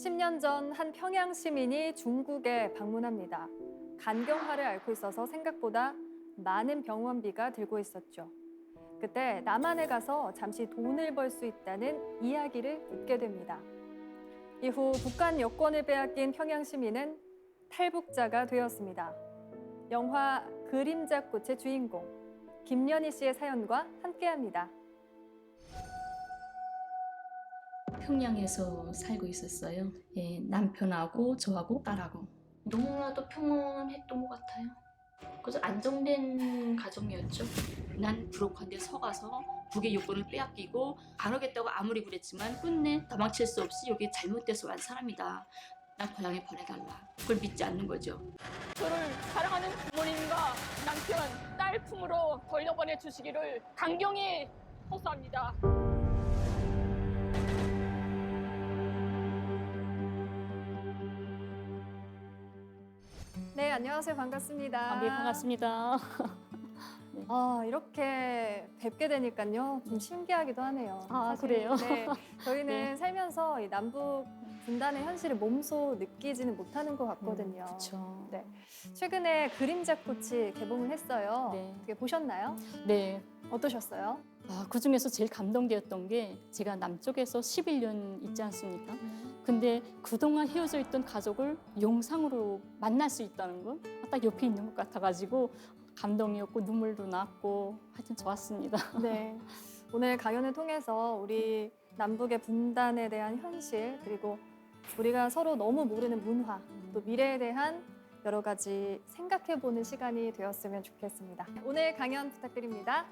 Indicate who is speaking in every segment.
Speaker 1: 10년 전 한 평양 시민이 중국에 방문합니다. 간경화를 앓고 있어서 생각보다 많은 병원비가 들고 있었죠. 그때 남한에 가서 잠시 돈을 벌 수 있다는 이야기를 듣게 됩니다. 이후 북한 여권을 빼앗긴 평양 시민은 탈북자가 되었습니다. 영화 그림자꽃의 주인공 김연희 씨의 사연과 함께합니다.
Speaker 2: 평양에서 살고 있었어요. 예, 남편하고 저하고 딸하고 너무나도 평온했던 것 같아요. 그래서 안정된 가정이었죠. 난 불혹한데 서가서 북의 요건을 빼앗기고 안 오겠다고 아무리 그랬지만 끝내 도망칠 수 없이 여기 잘못돼서 온 사람이다. 난 고향에 보내달라. 그걸 믿지 않는 거죠.
Speaker 3: 저를 사랑하는 부모님과 남편, 딸 품으로 돌려보내 주시기를 강경히 호소합니다.
Speaker 1: 네, 안녕하세요. 반갑습니다.
Speaker 2: 네, 반갑습니다.
Speaker 1: 이렇게 뵙게 되니까요. 좀 신기하기도 하네요.
Speaker 2: 아,
Speaker 1: 사실,
Speaker 2: 그래요?
Speaker 1: 네, 저희는
Speaker 2: 네.
Speaker 1: 살면서 이 남북 분단의 현실을 몸소 느끼지는 못하는 것 같거든요.
Speaker 2: 그렇죠.
Speaker 1: 네. 최근에 그림자꽃이 개봉을 했어요.
Speaker 2: 네.
Speaker 1: 어떻게 보셨나요?
Speaker 2: 네.
Speaker 1: 어떠셨어요?
Speaker 2: 그중에서 제일 감동되었던 게 제가 남쪽에서 11년 있지 않습니까? 근데 그동안 헤어져 있던 가족을 영상으로 만날 수 있다는 건 딱 옆에 있는 것 같아가지고 감동이었고 눈물도 났고 하여튼 좋았습니다.
Speaker 1: 네. 오늘 강연을 통해서 우리 남북의 분단에 대한 현실 그리고 우리가 서로 너무 모르는 문화 또 미래에 대한 여러 가지 생각해보는 시간이 되었으면 좋겠습니다. 오늘 강연 부탁드립니다.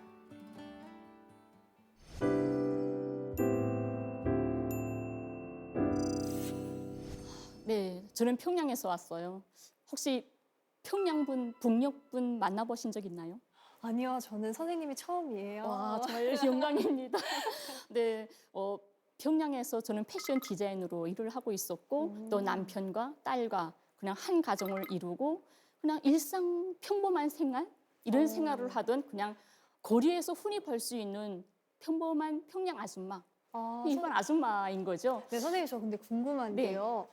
Speaker 2: 네, 저는 평양에서 왔어요. 혹시 평양분, 북녘분 만나보신 적 있나요?
Speaker 1: 아니요, 저는 선생님이 처음이에요.
Speaker 2: 와, 정말 영광입니다. 네, 평양에서 저는 패션 디자인으로 일을 하고 있었고 또 남편과 딸과 그냥 한 가정을 이루고 그냥 일상 평범한 생활 이런 생활을 하던 그냥 거리에서 흔히 볼 수 있는 평범한 평양 아줌마, 일반 아줌마인 거죠.
Speaker 1: 네, 선생님 저 근데 궁금한 게요.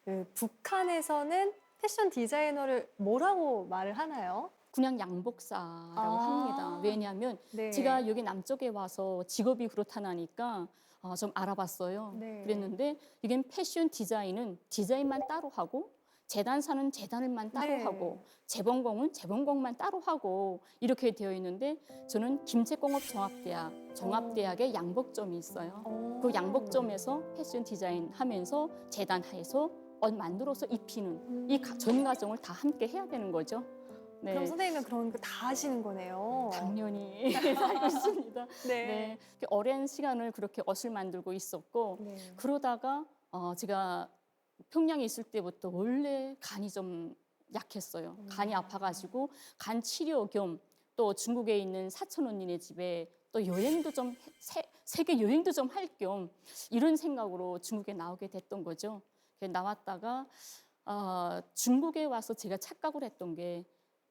Speaker 1: 그 북한에서는 패션 디자이너를 뭐라고 말을 하나요?
Speaker 2: 그냥 양복사라고 합니다. 왜냐하면
Speaker 1: 네.
Speaker 2: 제가 여기 남쪽에 와서 직업이 그렇다니까 좀 알아봤어요.
Speaker 1: 네.
Speaker 2: 그랬는데 이게 패션 디자인은 디자인만 따로 하고 재단사는 재단을만 따로
Speaker 1: 네.
Speaker 2: 하고 재봉공은 재봉공만 따로 하고 이렇게 되어 있는데 저는 김제공업종합대학의 양복점이 있어요. 그 양복점에서 패션 디자인 하면서 재단해서 옷 만들어서 입히는 이 전 과정을 다 함께 해야 되는 거죠. 네.
Speaker 1: 그럼 선생님은 그런 거 다 하시는 거네요.
Speaker 2: 당연히 살고 있습니다.
Speaker 1: 네.
Speaker 2: 네. 오랜 시간을 그렇게 옷을 만들고 있었고
Speaker 1: 네.
Speaker 2: 그러다가 제가 평양에 있을 때부터 원래 간이 좀 약했어요. 간이 아파가지고 간 치료 겸 또 중국에 있는 사촌 언니네 집에 또 여행도 좀 세계 여행도 좀 할 겸 이런 생각으로 중국에 나오게 됐던 거죠. 그래서 나왔다가 중국에 와서 제가 착각을 했던 게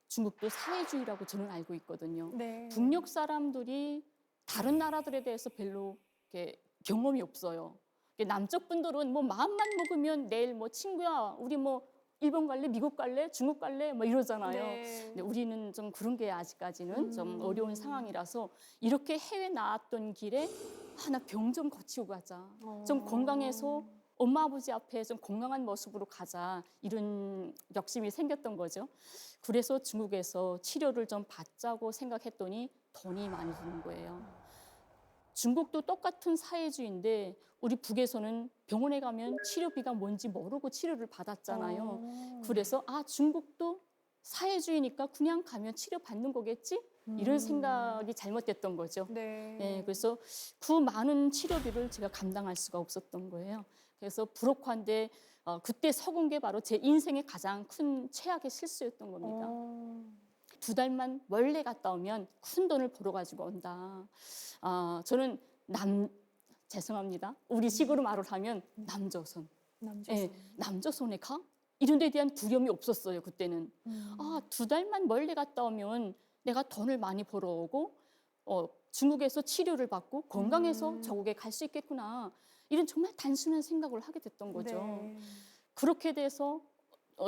Speaker 2: 중국도 사회주의라고 저는 알고 있거든요.
Speaker 1: 네.
Speaker 2: 북녘 사람들이 다른 나라들에 대해서 별로 이렇게 경험이 없어요. 남쪽 분들은 뭐 마음만 먹으면 내일 뭐 친구야 우리 뭐 일본 갈래, 미국 갈래, 중국 갈래 뭐 이러잖아요.
Speaker 1: 네.
Speaker 2: 근데 우리는 좀 그런 게 아직까지는 좀 어려운 상황이라서 이렇게 해외 나왔던 길에 나 병 좀 고치고 가자. 좀 건강해서 엄마 아버지 앞에 좀 건강한 모습으로 가자 이런 욕심이 생겼던 거죠. 그래서 중국에서 치료를 좀 받자고 생각했더니 돈이 많이 드는 거예요. 중국도 똑같은 사회주의인데 우리 북에서는 병원에 가면 치료비가 뭔지 모르고 치료를 받았잖아요. 그래서 중국도 사회주의니까 그냥 가면 치료받는 거겠지? 이런 생각이 잘못됐던 거죠.
Speaker 1: 네.
Speaker 2: 네, 그래서 그 많은 치료비를 제가 감당할 수가 없었던 거예요. 그래서 불혹한데 그때 속은 게 바로 제 인생의 가장 큰 최악의 실수였던 겁니다. 2달만 원래 갔다 오면 큰 돈을 벌어가지고 온다. 저는 죄송합니다. 우리 식으로 말을 하면 남조선.
Speaker 1: 남조선.
Speaker 2: 예, 남조선에 가? 이런 데 대한 두려움이 없었어요, 그때는. 2달만 멀리 갔다 오면 내가 돈을 많이 벌어오고 중국에서 치료를 받고 건강해서 저국에 갈 수 있겠구나. 이런 정말 단순한 생각을 하게 됐던 거죠.
Speaker 1: 네.
Speaker 2: 그렇게 돼서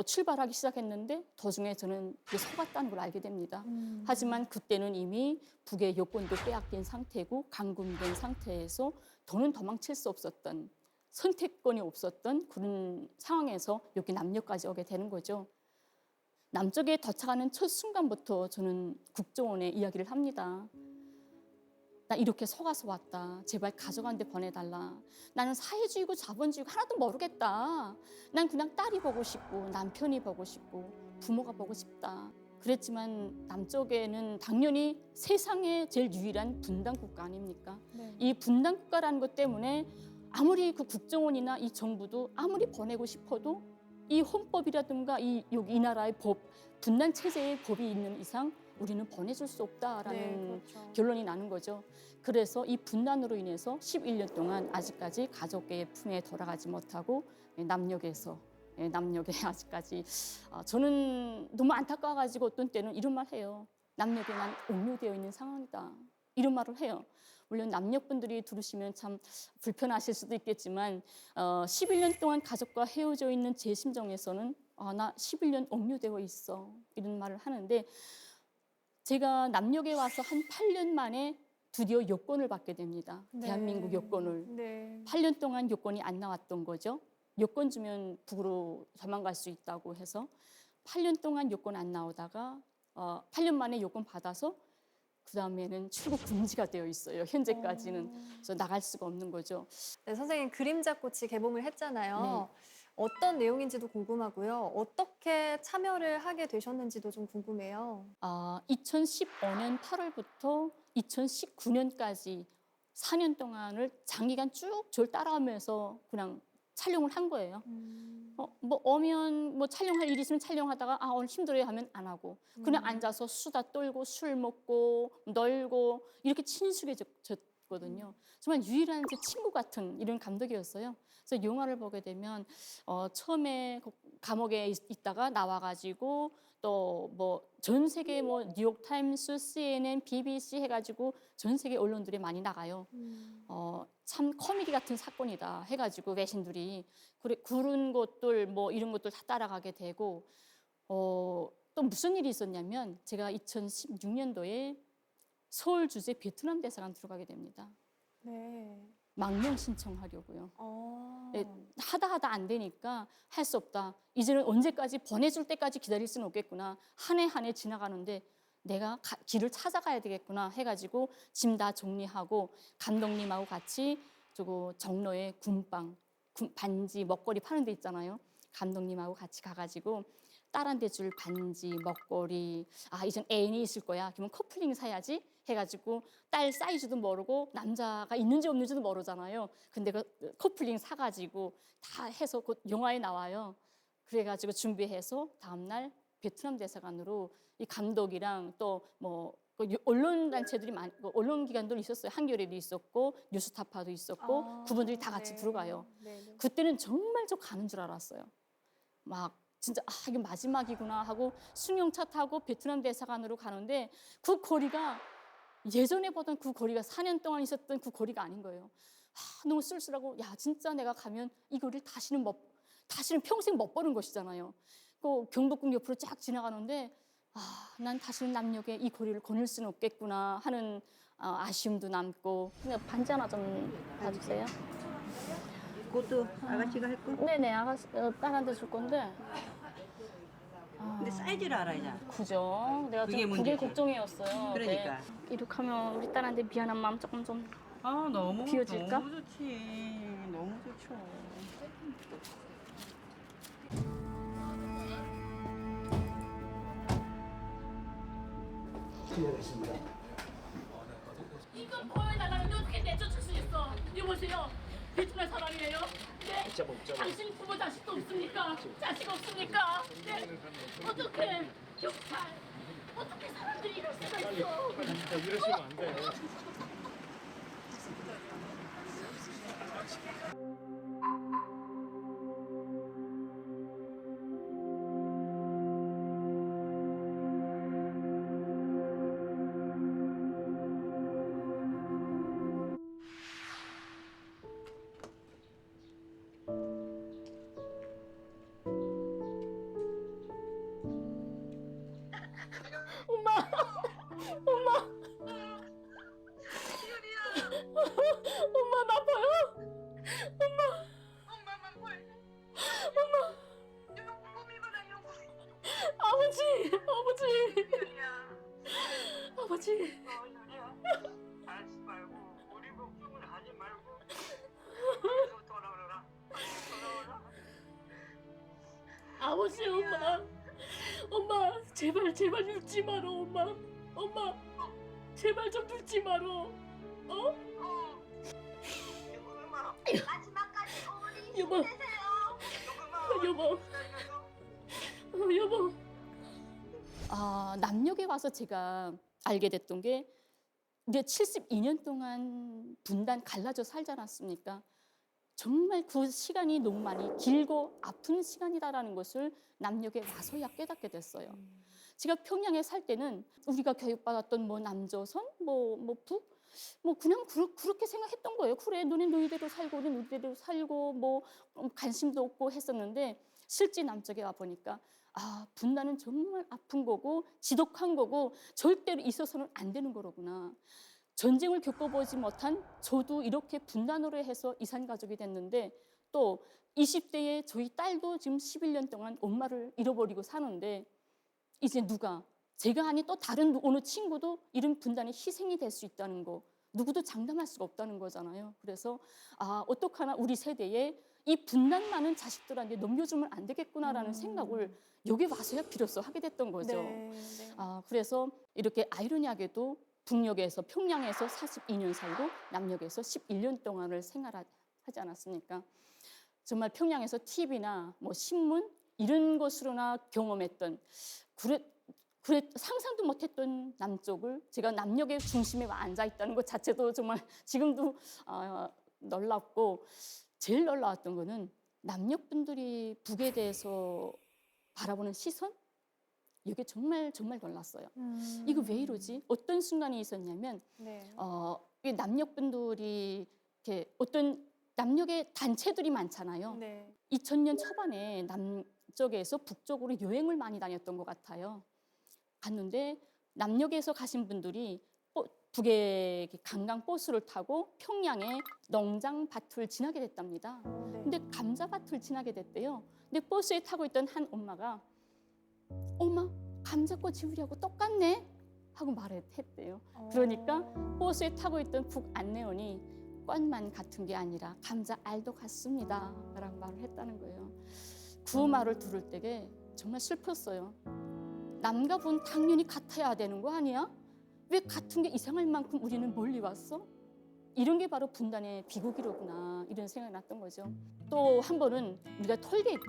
Speaker 2: 출발하기 시작했는데 도중에 저는 이게 속았다는 걸 알게 됩니다. 하지만 그때는 이미 북의 여권도 빼앗긴 상태고 감금된 상태에서 더는 도망칠 수 없었던, 선택권이 없었던 그런 상황에서 여기 남녘까지 오게 되는 거죠. 남쪽에 도착하는 첫 순간부터 저는 국정원에 이야기를 합니다. 나 이렇게 속아서 왔다. 제발 가족한테 보내달라. 나는 사회주의고 자본주의고 하나도 모르겠다. 난 그냥 딸이 보고 싶고 남편이 보고 싶고 부모가 보고 싶다. 그랬지만 남쪽에는 당연히 세상에 제일 유일한 분단 국가 아닙니까?
Speaker 1: 네.
Speaker 2: 이 분단 국가라는 것 때문에 아무리 그 국정원이나 이 정부도 아무리 보내고 싶어도 이 헌법이라든가 이 나라의 법, 분단 체제의 법이 있는 이상 우리는 보내줄 수 없다라는
Speaker 1: 네, 그렇죠.
Speaker 2: 결론이 나는 거죠. 그래서 이 분단으로 인해서 11년 동안 아직까지 가족의 품에 돌아가지 못하고 남녘에 아직까지 저는 너무 안타까워가지고 어떤 때는 이런 말 해요. 남녘에 난 옥류되어 있는 상황이다. 이런 말을 해요. 물론 남녘 분들이 들으시면 참 불편하실 수도 있겠지만 11년 동안 가족과 헤어져 있는 제 심정에서는 나 11년 옥류되어 있어. 이런 말을 하는데 제가 남녘에 와서 한 8년 만에 드디어 여권을 받게 됩니다.
Speaker 1: 네.
Speaker 2: 대한민국 여권을.
Speaker 1: 네.
Speaker 2: 8년 동안 여권이 안 나왔던 거죠. 여권 주면 북으로 도망갈 수 있다고 해서 8년 동안 여권 안 나오다가 8년 만에 여권 받아서 그 다음에는 출국 금지가 되어 있어요. 현재까지는. 그래서 나갈 수가 없는 거죠.
Speaker 1: 네, 선생님 그림자꽃이 개봉을 했잖아요.
Speaker 2: 네.
Speaker 1: 어떤 내용인지도 궁금하고요. 어떻게 참여를 하게 되셨는지도 좀 궁금해요.
Speaker 2: 2015년 8월부터 2019년까지 4년 동안을 장기간 쭉 저를 따라가면서 그냥 촬영을 한 거예요. 오면 촬영할 일이 있으면 촬영하다가 오늘 힘들어요 하면 안 하고 그냥 앉아서 수다 떨고 술 먹고 놀고 이렇게 친숙해졌거든요. 정말 유일한 제 친구 같은 이런 감독이었어요. 그래서 영화를 보게 되면 처음에 감옥에 있다가 나와가지고 또 전 세계 뉴욕 타임스, CNN, BBC 해가지고 전 세계 언론들이 많이 나가요. 참 코미디 같은 사건이다 해가지고 외신들이 그런 것들 이런 것들 다 따라가게 되고 또 무슨 일이 있었냐면 제가 2016년도에 서울 주재 베트남 대사관 들어가게 됩니다.
Speaker 1: 네.
Speaker 2: 망명 신청하려고요.
Speaker 1: 어.
Speaker 2: 네, 하다 안 되니까 할 수 없다. 이제는 언제까지 보내줄 때까지 기다릴 수는 없겠구나. 한 해 한 해 지나가는데 내가 길을 찾아가야 되겠구나 해가지고 짐 다 정리하고 감독님하고 같이 정로에 군빵, 반지, 먹거리 파는 데 있잖아요. 감독님하고 같이 가가지고 딸한테 줄 반지, 먹거리, 이젠 애인이 있을 거야. 그러면 커플링 사야지 해가지고 딸 사이즈도 모르고 남자가 있는지 없는지도 모르잖아요. 근데 그 커플링 사가지고 다 해서 곧 영화에 나와요. 그래가지고 준비해서 다음날 베트남 대사관으로 이 감독이랑 또 언론 단체들이 언론 기관들이 있었어요. 한겨레도 있었고 뉴스타파도 있었고 그분들이 다 같이
Speaker 1: 네.
Speaker 2: 들어가요.
Speaker 1: 네, 네.
Speaker 2: 그때는 정말 저 가는 줄 알았어요. 진짜 이게 마지막이구나 하고 승용차 타고 베트남 대사관으로 가는데 그 거리가 예전에 보던 그 거리가 4년 동안 있었던 그 거리가 아닌 거예요. 너무 쓸쓸하고 진짜 내가 가면 이 거리를 다시는 평생 못 보는 것이잖아요. 그 경복궁 옆으로 쫙 지나가는데 난 다시는 남녘에 이 거리를 거닐 수는 없겠구나 하는 아쉬움도 남고. 그냥 반지 하나 좀 봐주세요.
Speaker 4: 그것도 아가씨가 할 거?
Speaker 2: 네네, 딸한테 줄 건데.
Speaker 4: 근데 사이즈를 알아야죠.
Speaker 2: 그죠. 내가
Speaker 4: 그게
Speaker 2: 좀 그게
Speaker 4: 문제지.
Speaker 2: 걱정이었어요.
Speaker 4: 그러니까.
Speaker 2: 이렇게 하면 우리 딸한테 미안한 마음 조금 좀.
Speaker 4: 너무
Speaker 2: 비워질까?
Speaker 4: 너무 좋지. 너무 좋죠.
Speaker 3: 이건 보여달라는데 어떻게 내쫓을 수 있어? 여보세요. 베트남 사람이에요. 네. 당신 부모 자식도 없습니까? 자식 없습니까? 네. 어떻게 경찰? 어떻게 사람들이 이럴 수가 있어?
Speaker 5: 이러시면 안 돼요.
Speaker 3: 엄마 나 보여?
Speaker 6: 엄마만 보여. 용품이구나 용품이.
Speaker 3: 아버지
Speaker 6: 유리야.
Speaker 3: 아버지
Speaker 6: 유리야. 알지 말고 우리 걱정을 하지 말고 어디서 돌아오라. 돌아오라.
Speaker 3: 아버지 엄마 제발 늙지 마라 엄마 제발 좀 늙지 마라
Speaker 6: 요금아.
Speaker 7: 마지막까지 어머니
Speaker 3: 여보.
Speaker 7: 힘내세요.
Speaker 6: 요금아.
Speaker 3: 여보 여보
Speaker 2: 남녘에 와서 제가 알게 됐던 게 이제 72년 동안 분단 갈라져 살지 않았습니까? 정말 그 시간이 너무 많이 길고 아픈 시간이다라는 것을 남녘에 와서야 깨닫게 됐어요. 제가 평양에 살 때는 우리가 교육받았던 뭐 남조선, 뭐 북, 뭐 그냥 그렇게 생각했던 거예요. 그래, 너네 너희대로 살고 우리 우리대로 살고 뭐 관심도 없고 했었는데 실제 남쪽에 와 보니까 분단은 정말 아픈 거고 지독한 거고 절대로 있어서는 안 되는 거로구나. 전쟁을 겪어보지 못한 저도 이렇게 분단으로 해서 이산 가족이 됐는데 또 20대에 저희 딸도 지금 11년 동안 엄마를 잃어버리고 사는데 이제 누가 제가 아닌 또 다른 어느 친구도 이런 분단의 희생이 될 수 있다는 거 누구도 장담할 수가 없다는 거잖아요. 그래서 어떡하나 우리 세대에 이 분단 많은 자식들한테 넘겨주면 안 되겠구나라는 생각을 여기 와서야 비로소 하게 됐던 거죠.
Speaker 1: 네.
Speaker 2: 그래서 이렇게 아이러니하게도 북녘에서 평양에서 42년 살고 남녘에서 11년 동안을 생활하지 않았습니까? 정말 평양에서 TV나 뭐 신문 이런 것으로나 경험했던 그래 상상도 못했던 남쪽을 제가 남녘의 중심에 앉아 있다는 것 자체도 정말 지금도 놀랍고 제일 놀라웠던 거는 남녘 분들이 북에 대해서 바라보는 시선 이게 정말 놀랐어요. 이거 왜 이러지? 어떤 순간이 있었냐면
Speaker 1: 네.
Speaker 2: 이 남녘 분들이 이렇게 어떤 남녘의 단체들이 많잖아요.
Speaker 1: 네.
Speaker 2: 2000년 초반에 남쪽에서 북쪽으로 여행을 많이 다녔던 것 같아요. 갔는데 남녘에서 가신 분들이 북에 관광 버스를 타고 평양의 농장밭을 지나게 됐답니다.
Speaker 1: 네.
Speaker 2: 근데 감자밭을 지나게 됐대요. 근데 버스에 타고 있던 한 엄마가 엄마 감자꽃이 우리하고 똑같네 하고 말했대요. 그러니까 버스에 타고 있던 북 안내원이 꽃만 같은 게 아니라 감자 알도 같습니다 라고 말을 했다는 거예요. 그 말을 들을 때에 정말 슬펐어요. 남과 북은 당연히 같아야 되는 거 아니야? 왜 같은 게 이상할 만큼 우리는 멀리 왔어? 이런 게 바로 분단의 비극이로구나 이런 생각이 났던 거죠. 또 한 번은 우리가 톨게이트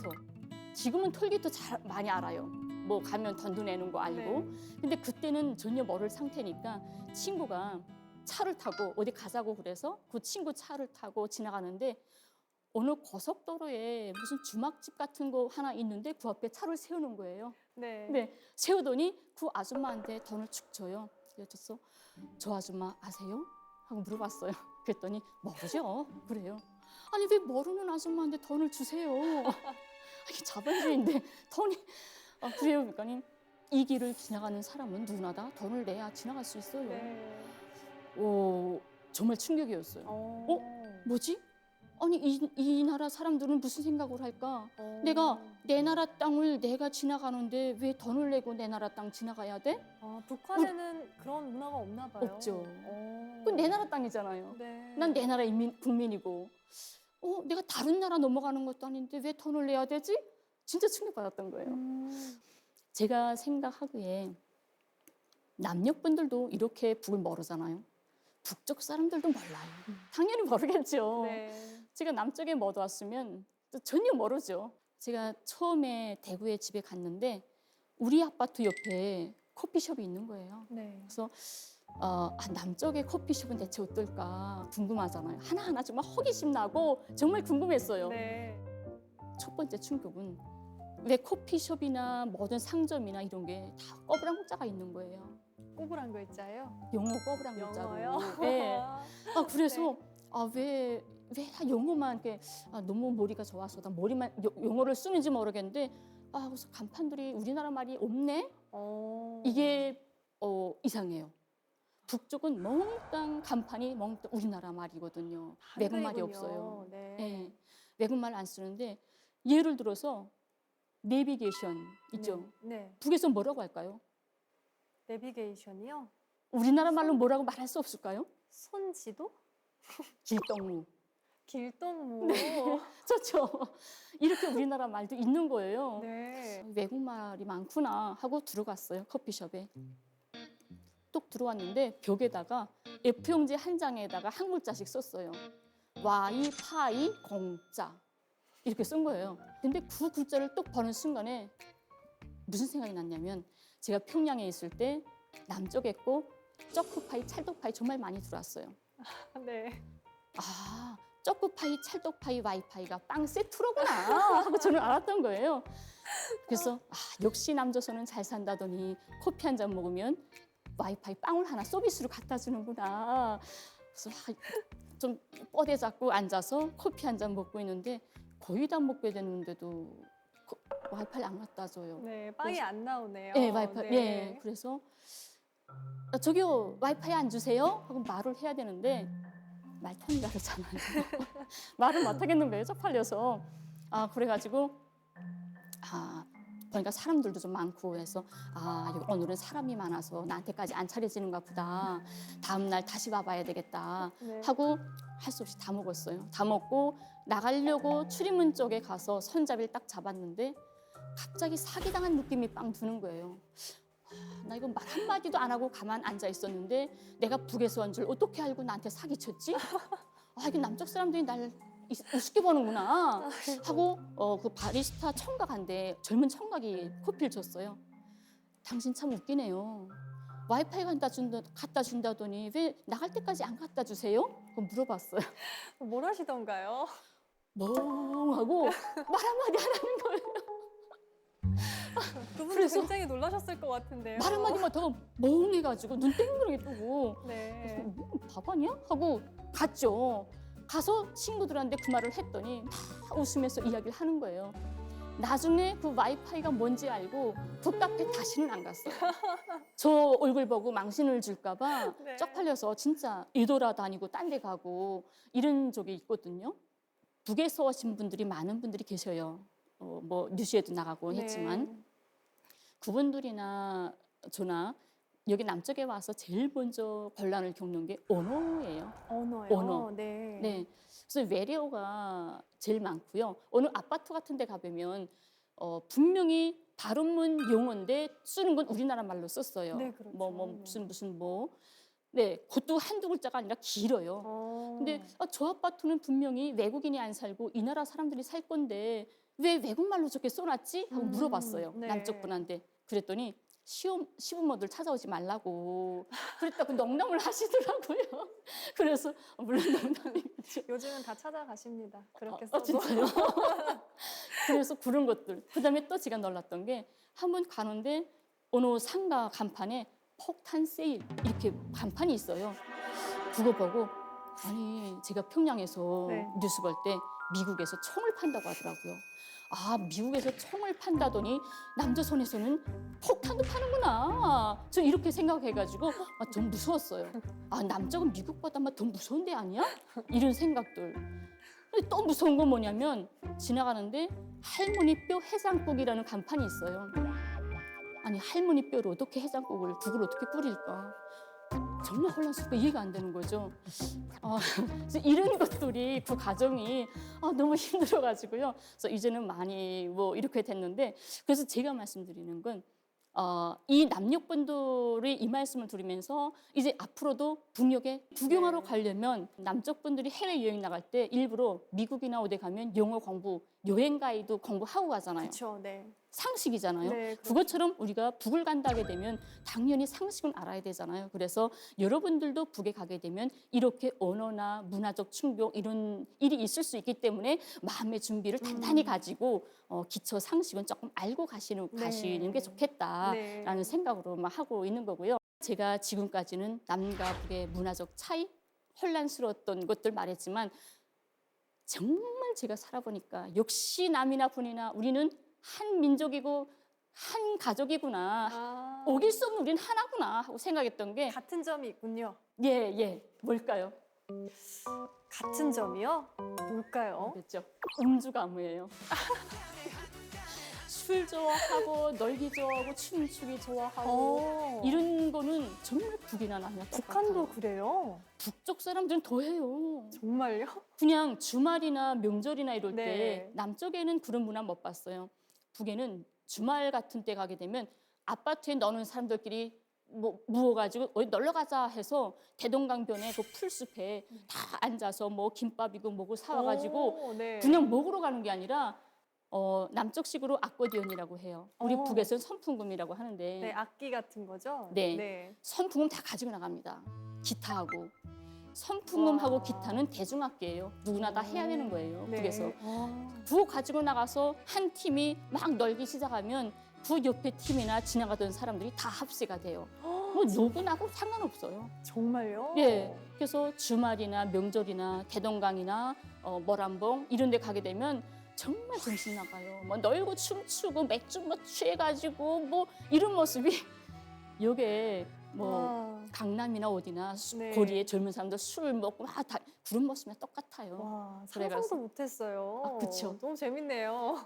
Speaker 2: 지금은 톨게이트 잘 많이 알아요. 뭐 가면 던도 내는 거 알고. 근데 그때는 전혀 모를 상태니까 친구가 차를 타고 어디 가자고 그래서 그 친구 차를 타고 지나가는데 어느 고속도로에 무슨 주막집 같은 거 하나 있는데 그 앞에 차를 세우는 거예요.
Speaker 1: 네.
Speaker 2: 네, 세우더니 그 아줌마한테 돈을 축 줘요. 그래서 저 아줌마 아세요? 하고 물어봤어요. 그랬더니 모르죠. 그래요. 아니 왜 모르는 아줌마한테 돈을 주세요? 이게 자본주의인데 돈이 그래요. 그러니까 이 길을 지나가는 사람은 누구나 다 돈을 내야 지나갈 수 있어요.
Speaker 1: 네.
Speaker 2: 오, 정말 충격이었어요. 뭐지? 아니 이 나라 사람들은 무슨 생각을 할까? 내가 내 나라 땅을 내가 지나가는데 왜 돈을 내고 내 나라 땅 지나가야 돼?
Speaker 1: 북한에는 그런 문화가 없나 봐요.
Speaker 2: 없죠. 그건 내 나라 땅이잖아요.
Speaker 1: 네.
Speaker 2: 난 내 나라 국민이고 내가 다른 나라 넘어가는 것도 아닌데 왜 돈을 내야 되지? 진짜 충격받았던 거예요. 제가 생각하기에 남녘 분들도 이렇게 북을 모르잖아요. 북쪽 사람들도 몰라요. 당연히 모르겠죠.
Speaker 1: 네.
Speaker 2: 제가 남쪽에 못 왔으면 또 전혀 모르죠. 제가 처음에 대구에 집에 갔는데 우리 아파트 옆에 커피숍이 있는 거예요.
Speaker 1: 네.
Speaker 2: 그래서 남쪽의 커피숍은 대체 어떨까 궁금하잖아요. 하나하나 정말 호기심 나고 정말 궁금했어요.
Speaker 1: 네.
Speaker 2: 첫 번째 충격은 왜 커피숍이나 모든 상점이나 이런 게 다 꼬부랑 글자가 있는 거예요.
Speaker 1: 꼬부랑 글자요?
Speaker 2: 영어 꼬부랑 글자로.
Speaker 1: 영어요?
Speaker 2: 네. 그래서 왜 다 영어만 이렇게 너무 머리가 좋아서 나 머리만 영어를 쓰는지 모르겠는데 그래서 간판들이 우리나라 말이 없네. 이게 이상해요. 북쪽은 몽땅 간판이 몽땅 우리나라 말이거든요. 외국 말이
Speaker 1: 한글이군요.
Speaker 2: 없어요.
Speaker 1: 네.
Speaker 2: 네, 외국말 안 쓰는데 예를 들어서 내비게이션 있죠.
Speaker 1: 네.
Speaker 2: 북에서 뭐라고 할까요?
Speaker 1: 내비게이션이요?
Speaker 2: 우리나라 말로 뭐라고 말할 수 없을까요?
Speaker 1: 손지도?
Speaker 2: 길동무.
Speaker 1: 길동무.
Speaker 2: 좋죠. 이렇게 우리나라 말도 있는 거예요.
Speaker 1: 네.
Speaker 2: 외국말이 많구나 하고 들어갔어요. 커피숍에. 똑 들어왔는데 벽에다가 F용지 한 장에다가 한 글자씩 썼어요. 와이파이 공짜 이렇게 쓴 거예요. 근데 그 글자를 똑 보는 순간에 무슨 생각이 났냐면 제가 평양에 있을 때 남쪽에 있고 쪼크파이, 찰떡파이 정말 많이 들어왔어요.
Speaker 1: 네.
Speaker 2: 아, 쪼크파이, 찰떡파이, 와이파이가 빵 세트로구나 하고 저는 알았던 거예요. 그래서 역시 남조선은 잘 산다더니 커피 한 잔 먹으면 와이파이 빵을 하나 서비스로 갖다 주는구나. 그래서 좀 뻗에 잡고 앉아서 커피 한 잔 먹고 있는데 거의 다 먹게 됐는데도 와이파이 안 갖다 줘요.
Speaker 1: 네, 빵이
Speaker 2: 그래서-
Speaker 1: 안 나오네요.
Speaker 2: 네, 와이파이. 네, 그래서 저기요 와이파이 안 주세요? 하고 말을 해야 되는데 말탄이라 그러잖아요. 말을 못 하겠는 거예요. 쪽팔려서. 그래가지고 보니까 사람들도 좀 많고 해서 여기 오늘은 사람이 많아서 나한테까지 안 차려지는가 보다. 다음 날 다시 와봐야 되겠다
Speaker 1: 네.
Speaker 2: 하고 할 수 없이 다 먹었어요. 다 먹고 나가려고 출입문 쪽에 가서 손잡이를 딱 잡았는데 갑자기 사기당한 느낌이 빵 드는 거예요. 나 이거 말 한마디도 안 하고 가만 앉아 있었는데 내가 북에서 온 줄 어떻게 알고 나한테 사기쳤지? 이게 남쪽 사람들이 날 우습게 보는구나 하고 그 바리스타 청각한데 젊은 청각이 커피를 줬어요. 당신 참 웃기네요. 와이파이 갖다 준다더니 왜 나갈 때까지 안 갖다 주세요? 그거 물어봤어요.
Speaker 1: 뭘 하시던가요?
Speaker 2: 멍하고 말 한마디 안 하는 거예요.
Speaker 1: 그분도
Speaker 2: 그래서-
Speaker 1: 굉장히 놀라셨을 것 같은데요.
Speaker 2: 말 한마디만 더 멍해가지고 눈 땡그랗게 뜨고
Speaker 1: 네.
Speaker 2: 밥 아니야? 하고 갔죠. 가서 친구들한테 그 말을 했더니 막 웃으면서 이야기를 하는 거예요. 나중에 그 와이파이가 뭔지 알고 그 카페 다시는 안 갔어요. 저 얼굴 보고 망신을 줄까 봐
Speaker 1: 네.
Speaker 2: 쪽팔려서 진짜 이돌아다니고 딴 데 가고 이런 적이 있거든요. 북에서 오신 분들이 많은 분들이 계셔요. 뭐 뉴스에도 나가고
Speaker 1: 네.
Speaker 2: 했지만 그분들이나 저나 여기 남쪽에 와서 제일 먼저 곤란을 겪는 게 언어예요.
Speaker 1: 언어요.
Speaker 2: 언어.
Speaker 1: 네.
Speaker 2: 네. 그래서 외래어가 제일 많고요. 어느 아파트 같은 데 가보면 분명히 다른 문 용어인데 쓰는 건 우리나라 말로 썼어요.
Speaker 1: 네, 그렇죠.
Speaker 2: 무슨 네, 그것도 한두 글자가 아니라 길어요. 근데 저 아파트는 분명히 외국인이 안 살고 이 나라 사람들이 살 건데 왜 외국말로 저렇게 써놨지? 하고 물어봤어요.
Speaker 1: 네.
Speaker 2: 남쪽 분한테. 그랬더니 시부모들 찾아오지 말라고 그랬다고 농담을 하시더라고요. 그래서 물론 농담이겠죠.
Speaker 1: 요즘은 다 찾아가십니다. 그렇게 써도.
Speaker 2: 진짜요? 그래서 그런 것들. 그다음에 또 제가 놀랐던 게 한 번 가는데 어느 상가 간판에 폭탄 세일 이렇게 간판이 있어요. 그거 보고 아니 제가 평양에서
Speaker 1: 네.
Speaker 2: 뉴스 볼 때 미국에서 총을 판다고 하더라고요. 미국에서 총을 판다더니 남조선에서는 폭탄도 파는구나. 저 이렇게 생각해가지고 좀 무서웠어요. 남쪽은 미국보다 더 무서운 데 아니야? 이런 생각들. 근데 또 무서운 건 뭐냐면 지나가는데 할머니 뼈 해장국이라는 간판이 있어요. 아니 할머니 뼈를 어떻게 해장국을 국을 어떻게 끓일까? 정말 혼란스럽고 이해가 안 되는 거죠. 그래서 이런 것들이 그 과정이 너무 힘들어가지고요. 그래서 이제는 많이 이렇게 됐는데 그래서 제가 말씀드리는 건 이 남녘분들이 이 말씀을 들으면서 이제 앞으로도 북녘에 구경하러 가려면 남쪽 분들이 해외 여행 나갈 때 일부러 미국이나 어디 가면 영어 공부, 여행 가이드 공부하고 가잖아요.
Speaker 1: 그렇죠. 네.
Speaker 2: 상식이잖아요.
Speaker 1: 네, 그렇죠.
Speaker 2: 그것처럼 우리가 북을 간다게 되면 당연히 상식은 알아야 되잖아요. 그래서 여러분들도 북에 가게 되면 이렇게 언어나 문화적 충격 이런 일이 있을 수 있기 때문에 마음의 준비를 단단히 가지고 기초 상식은 조금 알고 가시는 게 좋겠다라는
Speaker 1: 네.
Speaker 2: 생각으로 막 하고 있는 거고요. 제가 지금까지는 남과 북의 문화적 차이, 혼란스러웠던 것들 말했지만 정말 제가 살아보니까 역시 남이나 북이나 우리는 한 민족이고 한 가족이구나.
Speaker 1: 아,
Speaker 2: 오길 수 없는 우린 하나구나 하고 생각했던 게
Speaker 1: 같은 점이 있군요.
Speaker 2: 예, 뭘까요?
Speaker 1: 같은 점이요? 뭘까요?
Speaker 2: 그렇죠. 음주가무예요. 술 좋아하고 놀기 좋아하고 춤추기 좋아하고
Speaker 1: 어,
Speaker 2: 이런 거는 정말 북이나 남이나
Speaker 1: 북한도
Speaker 2: 똑같아요.
Speaker 1: 그래요?
Speaker 2: 북쪽 사람들은 더 해요.
Speaker 1: 정말요?
Speaker 2: 그냥 주말이나 명절이나 이럴
Speaker 1: 네.
Speaker 2: 때 남쪽에는 그런 문화 못 봤어요. 북에는 주말 같은 때 가게 되면 아파트에 넣는 사람들끼리 뭐 모아가지고 어디 놀러 가자 해서 대동강변에 그 풀숲에 다 앉아서 뭐 김밥이고 뭐고 사와가지고
Speaker 1: 오, 네.
Speaker 2: 그냥 먹으러 가는 게 아니라 남쪽식으로 악거디언이라고 해요. 우리
Speaker 1: 어.
Speaker 2: 북에서는 선풍금이라고 하는데
Speaker 1: 네, 악기 같은 거죠?
Speaker 2: 네. 선풍금 다 가지고 나갑니다. 기타하고 선풍금하고
Speaker 1: 와.
Speaker 2: 기타는 대중악기예요. 누구나 다 해야 되는 거예요.
Speaker 1: 네.
Speaker 2: 북에서
Speaker 1: 아,
Speaker 2: 그거 가지고 나가서 한 팀이 막 놀기 시작하면 그 옆에 팀이나 지나가던 사람들이 다 합세가 돼요. 뭐 누구나고 상관없어요.
Speaker 1: 정말요?
Speaker 2: 예. 그래서 주말이나 명절이나 대동강이나 머람봉 이런 데 가게 되면 정말 정신 나가요. 뭐 놀고 춤추고 맥주 뭐 취해가지고 뭐 이런 모습이 요게 뭐
Speaker 1: 와,
Speaker 2: 강남이나 어디나
Speaker 1: 네.
Speaker 2: 거리에 젊은 사람들 술 먹고 막 다 그런 모습이랑 똑같아요.
Speaker 1: 와,
Speaker 2: 그래가지고.
Speaker 1: 상상도 못했어요.
Speaker 2: 아, 그쵸.
Speaker 1: 너무 재밌네요.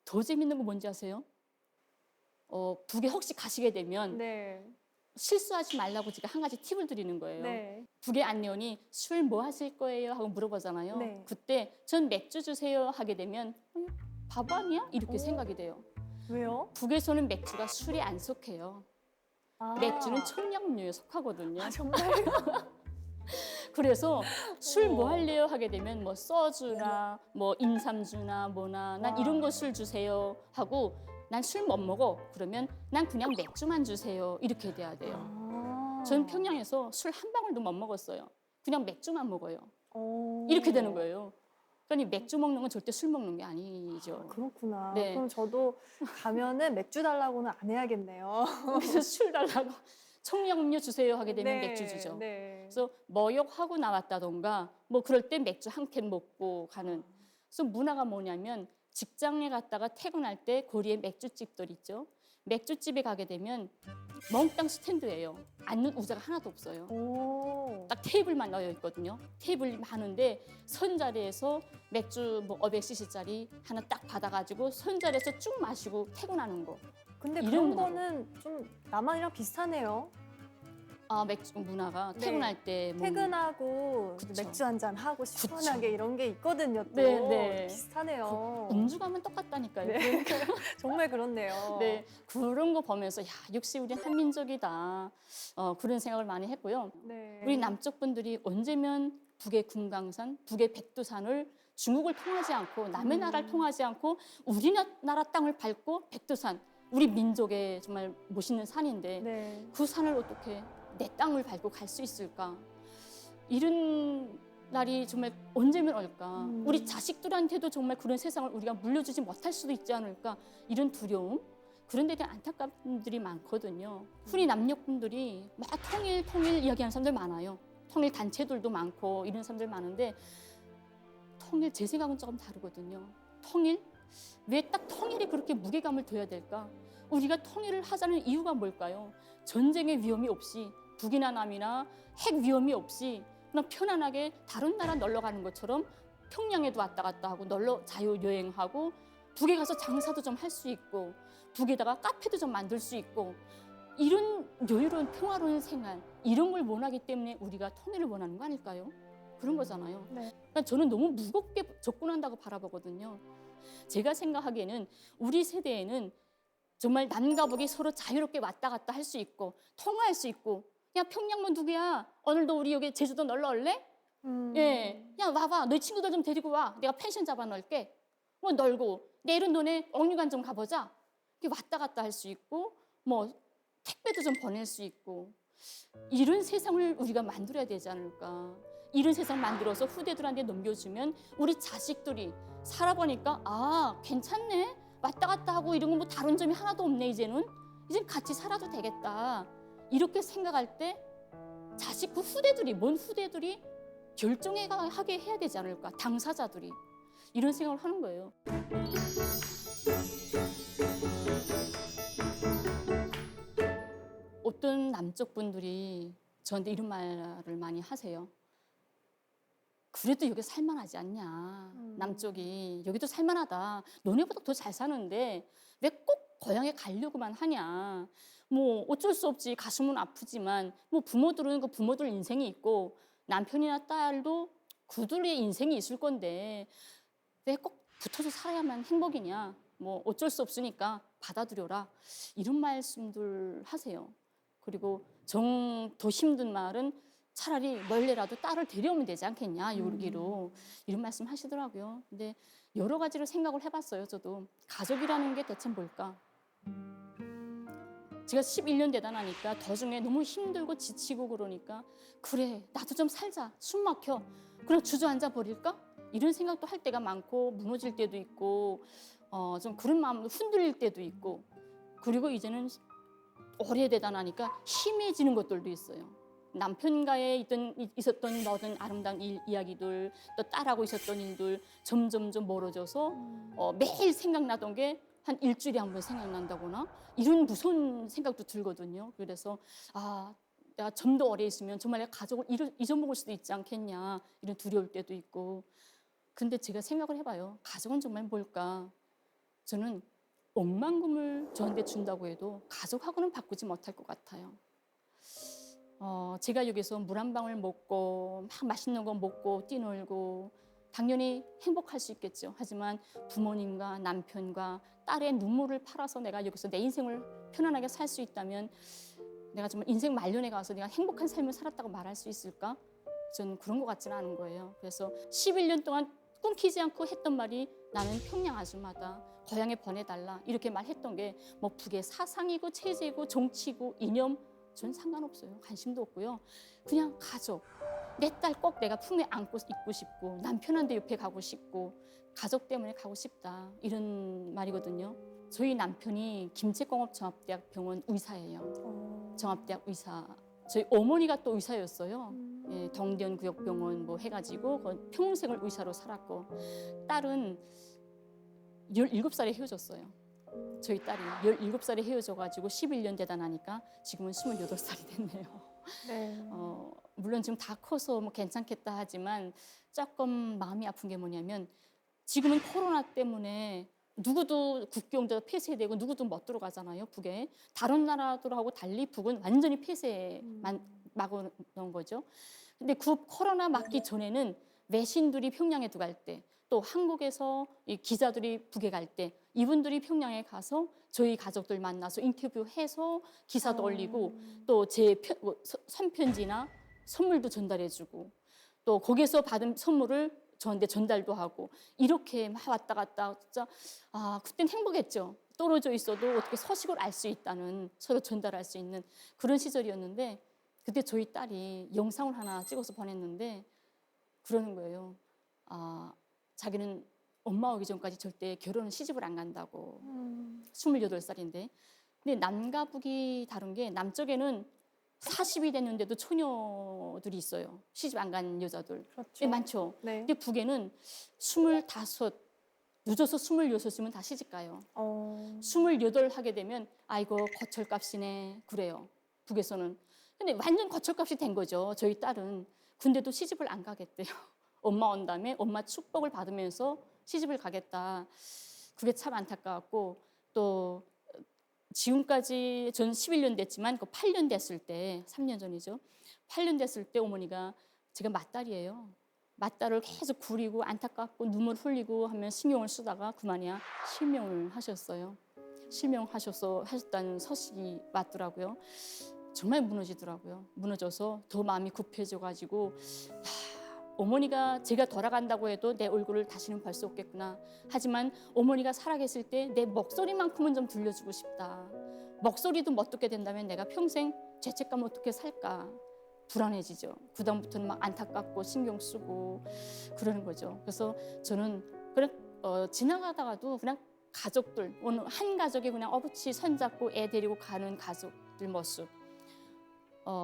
Speaker 2: 더 재밌는 거 뭔지 아세요? 북에 혹시 가시게 되면
Speaker 1: 네,
Speaker 2: 실수하지 말라고 제가 한 가지 팁을 드리는 거예요.
Speaker 1: 네.
Speaker 2: 북의 안내원이 술 뭐 하실 거예요? 하고 물어보잖아요.
Speaker 1: 네.
Speaker 2: 그때 전 맥주 주세요 하게 되면 바보 아니야? 이렇게
Speaker 1: 오.
Speaker 2: 생각이 돼요.
Speaker 1: 왜요?
Speaker 2: 북에서는 맥주가 술에 안 속해요.
Speaker 1: 아,
Speaker 2: 맥주는 청량음료에 속하거든요.
Speaker 1: 아, 정말?
Speaker 2: 그래서 술 뭐
Speaker 1: 어.
Speaker 2: 할래요? 하게 되면 뭐 소주나 뭐 인삼주나 뭐나 난
Speaker 1: 와.
Speaker 2: 이런 거 술 주세요 하고 난 술 못 먹어. 그러면 난 그냥 맥주만 주세요. 이렇게 돼야 돼요.
Speaker 1: 아.
Speaker 2: 전 평양에서 술 한 방울도 못 먹었어요. 그냥 맥주만 먹어요.
Speaker 1: 오.
Speaker 2: 이렇게 되는 거예요. 그러니 맥주 먹는 건 절대 술 먹는 게 아니죠.
Speaker 1: 그렇구나.
Speaker 2: 네.
Speaker 1: 그럼 저도 가면은 맥주 달라고는 안 해야겠네요.
Speaker 2: 그래서 술 달라고 청량음료 주세요 하게 되면
Speaker 1: 네,
Speaker 2: 맥주 주죠.
Speaker 1: 네.
Speaker 2: 그래서 머욕하고 나왔다던가 뭐 그럴 때 맥주 한 캔 먹고 가는. 그래서 문화가 뭐냐면 직장에 갔다가 퇴근할 때 거리에 맥주집들 있죠. 맥주집에 가게 되면 멍땅 스탠드예요. 앉는 의자가 하나도 없어요.
Speaker 1: 오.
Speaker 2: 딱 테이블만 놓여 있거든요. 테이블이 많은데 선자리에서 맥주 뭐 500cc짜리 하나 딱 받아가지고 선자리에서 쭉 마시고 퇴근하는 거.
Speaker 1: 근데
Speaker 2: 이런
Speaker 1: 그런
Speaker 2: 문화로.
Speaker 1: 거는 좀 남한이랑 비슷하네요.
Speaker 2: 아 맥주 문화가
Speaker 1: 네.
Speaker 2: 퇴근할 때 뭐
Speaker 1: 퇴근하고
Speaker 2: 그쵸.
Speaker 1: 맥주 한잔 하고 시원하게
Speaker 2: 그쵸.
Speaker 1: 이런 게 있거든요. 또
Speaker 2: 네, 네.
Speaker 1: 비슷하네요.
Speaker 2: 음주가면 똑같다니까요.
Speaker 1: 네. 정말 그렇네요.
Speaker 2: 네, 그런 거 보면서 야 역시 우리 한민족이다 그런 생각을 많이 했고요.
Speaker 1: 네.
Speaker 2: 우리 남쪽 분들이 언제면 북의 금강산, 북의 백두산을 중국을 통하지 않고 남의 나라를 통하지 않고 우리나라 땅을 밟고 백두산 우리 민족의 정말 멋있는 산인데
Speaker 1: 네.
Speaker 2: 그 산을 어떻게 내 땅을 밟고 갈 수 있을까? 이런 날이 정말 언제면 올까? 우리 자식들한테도 정말 그런 세상을 우리가 물려주지 못할 수도 있지 않을까? 이런 두려움, 그런 데 대한 안타까운 분들이 많거든요. 우리 남녀분들이 막 통일 이야기하는 사람들 많아요. 통일 단체들도 많고 이런 사람들 많은데 통일 제 생각은 조금 다르거든요. 통일? 왜 딱 통일이 그렇게 무게감을 둬야 될까? 우리가 통일을 하자는 이유가 뭘까요? 전쟁의 위험이 없이 북이나 남이나 핵 위험이 없이 그냥 편안하게 다른 나라 놀러 가는 것처럼 평양에도 왔다 갔다 하고 놀러 자유 여행하고 북에 가서 장사도 좀 할 수 있고 북에다가 카페도 좀 만들 수 있고 이런 여유로운 평화로운 생활 이런 걸 원하기 때문에 우리가 통일을 원하는 거 아닐까요? 그런 거잖아요.
Speaker 1: 네.
Speaker 2: 그러니까 저는 너무 무겁게 접근한다고 바라보거든요. 제가 생각하기에는 우리 세대에는 정말 남과 북이 서로 자유롭게 왔다 갔다 할 수 있고 통화할 수 있고 야 평양뭐 누구야? 오늘도 우리 여기 제주도 놀러 올래? 예, 야 와봐 너희 친구들 좀 데리고 와 내가 펜션 잡아놓을게 뭐 놀고 내일은 너네 옥류관 좀 가보자 이렇게 왔다 갔다 할 수 있고 뭐 택배도 좀 보낼 수 있고 이런 세상을 우리가 만들어야 되지 않을까 이런 세상 만들어서 후대들한테 넘겨주면 우리 자식들이 살아보니까 아 괜찮네 왔다 갔다 하고 이런 거 뭐 다른 점이 하나도 없네 이제는 같이 살아도 되겠다 이렇게 생각할 때 자식 그 후대들이 먼 후대들이 결정하게 해야 되지 않을까 당사자들이 이런 생각을 하는 거예요. 어떤 남쪽 분들이 저한테 이런 말을 많이 하세요. 그래도 여기 살만하지 않냐. 남쪽이 여기도 살만하다. 너네보다 더 잘 사는데 왜 꼭 고향에 가려고만 하냐. 뭐 어쩔 수 없지. 가슴은 아프지만 뭐 부모들은 그 부모들 인생이 있고 남편이나 딸도 그들의 인생이 있을 건데 왜 꼭 붙어서 살아야만 행복이냐. 뭐 어쩔 수 없으니까 받아들여라. 이런 말씀들 하세요. 그리고 정 더 힘든 말은 차라리 멀리라도 딸을 데려오면 되지 않겠냐, 여기로. 이런 말씀 하시더라고요. 근데 여러 가지로 생각을 해봤어요, 저도. 가족이라는 게 대체 뭘까? 제가 11년 되다 나니까 도중에 너무 힘들고 지치고 그러니까 그래, 나도 좀 살자, 숨 막혀. 그냥 주저앉아 버릴까? 이런 생각도 할 때가 많고 무너질 때도 있고 좀 그런 마음도 흔들릴 때도 있고 그리고 이제는 오래되다 나니까 희미해지는 것들도 있어요. 남편과의 있었던 모든 아름다운 이야기들 또 딸하고 있었던 일들 점점 멀어져서 매일 생각나던 게 한 일주일에 한 번 생각난다거나 이런 무서운 생각도 들거든요. 그래서 내가 좀 더 오래 있으면 정말 내가 가족을 잊어먹을 수도 있지 않겠냐 이런 두려울 때도 있고 근데 제가 생각을 해봐요. 가족은 정말 뭘까? 저는 억만금을 저한테 준다고 해도 가족하고는 바꾸지 못할 것 같아요. 제가 여기서 물 한 방울 먹고 막 맛있는 거 먹고 뛰놀고 당연히 행복할 수 있겠죠. 하지만 부모님과 남편과 딸의 눈물을 팔아서 내가 여기서 내 인생을 편안하게 살 수 있다면 내가 정말 인생 말년에 가서 내가 행복한 삶을 살았다고 말할 수 있을까? 저는 그런 것 같지는 않은 거예요. 그래서 11년 동안 끊기지 않고 했던 말이 나는 평양 아줌마다 고향에 보내달라 이렇게 말했던 게 뭐 북의 사상이고 체제이고 정치고 이념 전 상관없어요. 관심도 없고요. 그냥 가족. 내 딸 꼭 내가 품에 안고 있고 싶고 남편한테 옆에 가고 싶고 가족 때문에 가고 싶다. 이런 말이거든요. 저희 남편이 김제공업 종합대학 병원 의사예요. 종합대학 의사. 저희 어머니가 또 의사였어요. 예, 동대원 구역병원 뭐 해가지고 평생을 의사로 살았고 딸은 17살에 헤어졌어요. 저희 딸이 17살에 헤어져가지고 11년 되다 나니까 지금은 28살이 됐네요.
Speaker 1: 네.
Speaker 2: 물론 지금 다 커서 뭐 괜찮겠다 하지만 조금 마음이 아픈 게 뭐냐면 지금은 코로나 때문에 누구도 국경도 폐쇄되고 누구도 못 들어가잖아요, 북에. 다른 나라들하고 달리 북은 완전히 막아놓은 거죠. 근데 그 코로나 막기 전에는 외신들이 평양에 들어갈 때 또 한국에서 이 기자들이 북에 갈 때 이분들이 평양에 가서 저희 가족들 만나서 인터뷰해서 기사도 올리고 또 제 손편지나 선물도 전달해주고 또 거기서 받은 선물을 저한테 전달도 하고 이렇게 막 왔다 갔다 진짜 그땐 행복했죠. 떨어져 있어도 어떻게 소식을 알 수 있다는 서로 전달할 수 있는 그런 시절이었는데 그때 저희 딸이 영상을 하나 찍어서 보냈는데 그러는 거예요. 자기는 엄마 오기 전까지 절대 결혼은 시집을 안 간다고. 28살인데. 근데 남과 북이 다른 게 남쪽에는 40이 됐는데도 처녀들이 있어요. 시집 안 간 여자들.
Speaker 1: 그렇죠.
Speaker 2: 많죠.
Speaker 1: 네.
Speaker 2: 근데 북에는 25, 늦어서 26이면 다 시집 가요. 28 하게 되면 아이고 거철값이네 그래요. 북에서는. 근데 완전 거철값이 된 거죠. 저희 딸은. 근데도 시집을 안 가겠대요. 엄마 온 다음에 엄마 축복을 받으면서 시집을 가겠다. 그게 참 안타까웠고 또 지금까지 전 11년 됐지만 그 8년 됐을 때 3년 전이죠. 8년 됐을 때 어머니가 제가 맏딸이에요. 맏딸을 계속 구리고 안타깝고 눈물 흘리고 하면 신경을 쓰다가 그만이야 실명을 하셨어요. 하셨다는 소식이 왔더라고요. 정말 무너지더라고요. 무너져서 더 마음이 급해져가지고 어머니가 제가 돌아간다고 해도 내 얼굴을 다시는 볼 수 없겠구나. 하지만 어머니가 살아계실 때 내 목소리만큼은 좀 들려주고 싶다. 목소리도 못 듣게 된다면 내가 평생 죄책감 어떻게 살까. 불안해지죠. 그다음부터는 막 안타깝고 신경 쓰고 그러는 거죠. 그래서 저는 그냥 지나가다가도 그냥 가족들, 어느 한 가족이 그냥 어부치 손잡고 애 데리고 가는 가족들 모습.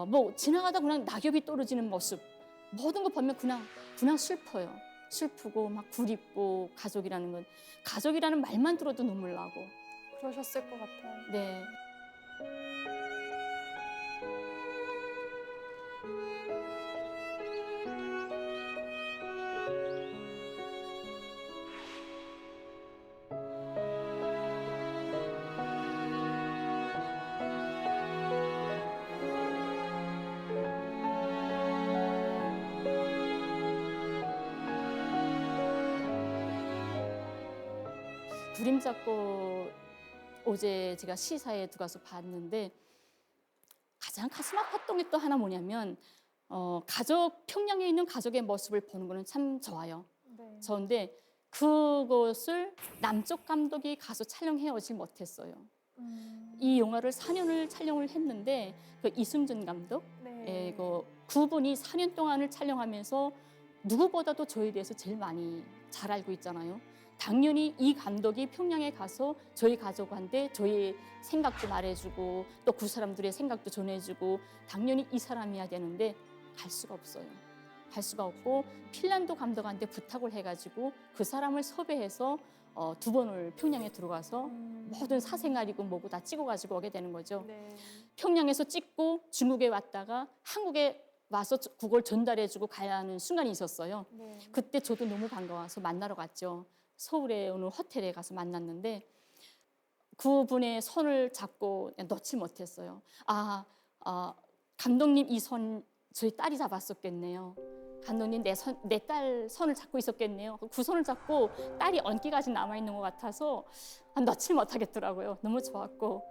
Speaker 2: 뭐 지나가다 그냥 낙엽이 떨어지는 모습. 모든 거 보면 그냥 슬퍼요. 슬프고 막 그립고 가족이라는 말만 들어도 눈물 나고.
Speaker 1: 그러셨을 것 같아요.
Speaker 2: 네. 구림잡고 어제 제가 시사에 들어가서 봤는데 가장 가슴 아팠던 게 또 하나 뭐냐면 평양에 있는 가족의 모습을 보는 거는 참 좋아요.
Speaker 1: 네.
Speaker 2: 좋은데 그것을 남쪽 감독이 가서 촬영해 오지 못했어요. 이 영화를 4년을 촬영을 했는데 그 이승준 감독
Speaker 1: 네.
Speaker 2: 그분이 4년 동안을 촬영하면서 누구보다도 저에 대해서 제일 많이 잘 알고 있잖아요. 당연히 이 감독이 평양에 가서 저희 가족한테 저희 생각도 말해주고 또 그 사람들의 생각도 전해주고 당연히 이 사람이야 되는데 갈 수가 없어요. 갈 수가 없고 핀란드 감독한테 부탁을 해가지고 그 사람을 섭외해서 2번을 평양에 들어가서 모든 사생활이고 뭐고 다 찍어가지고 오게 되는 거죠.
Speaker 1: 네.
Speaker 2: 평양에서 찍고 중국에 왔다가 한국에 와서 그걸 전달해주고 가야 하는 순간이 있었어요.
Speaker 1: 네.
Speaker 2: 그때 저도 너무 반가워서 만나러 갔죠. 서울에 어느 호텔에 가서 만났는데 그분의 손을 잡고 놓지 못했어요. 감독님 이 손 저희 딸이 잡았었겠네요. 감독님 내 딸 손을 잡고 있었겠네요. 그 손을 잡고 딸이 얹기까지 남아있는 것 같아서 놓지 못하겠더라고요. 너무 좋았고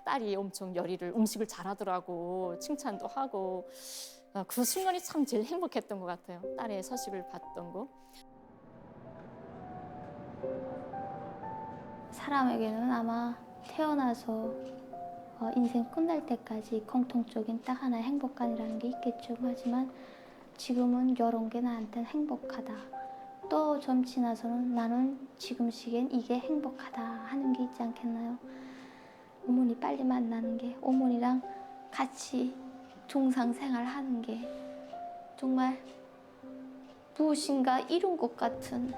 Speaker 2: 딸이 엄청 요리를 음식을 잘하더라고 칭찬도 하고 그 순간이 참 제일 행복했던 것 같아요. 딸의 소식을 봤던 거.
Speaker 8: 사람에게는 아마 태어나서 인생 끝날 때까지 공통적인 딱 하나의 행복감이라는 게 있겠죠. 하지만 지금은 이런 게 나한테는 행복하다. 또 좀 지나서는 나는 지금 시기엔 이게 행복하다 하는 게 있지 않겠나요? 어머니 빨리 만나는 게, 어머니랑 같이 동상생활 하는 게 정말 무엇인가 이룬 것 같은,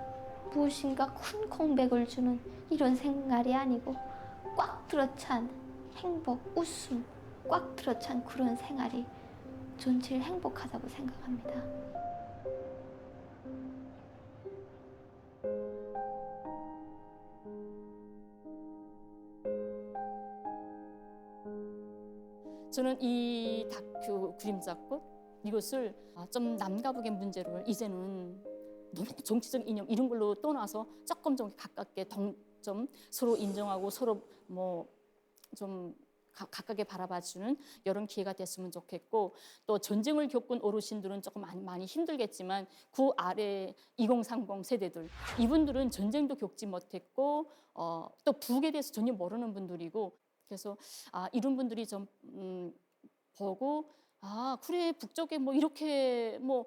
Speaker 8: 무엇인가 큰 공백을 주는 이런 생활이 아니고 꽉 들어찬 행복, 웃음 꽉 들어찬 그런 생활이 전 제일 행복하다고 생각합니다.
Speaker 2: 저는 이 다큐 그림자꽃 이것을 좀 남과 북의 문제를 이제는 너무 정치적 이념 이런 걸로 떠나서 조금 좀 가깝게 좀 서로 인정하고 서로 뭐 좀 가깝게 바라봐주는 이런 기회가 됐으면 좋겠고 또 전쟁을 겪은 어르신들은 조금 많이 힘들겠지만 그 아래 2030 세대들 이분들은 전쟁도 겪지 못했고 또 북에 대해서 전혀 모르는 분들이고 그래서 이런 분들이 좀 보고 그래 북쪽에 뭐 이렇게 뭐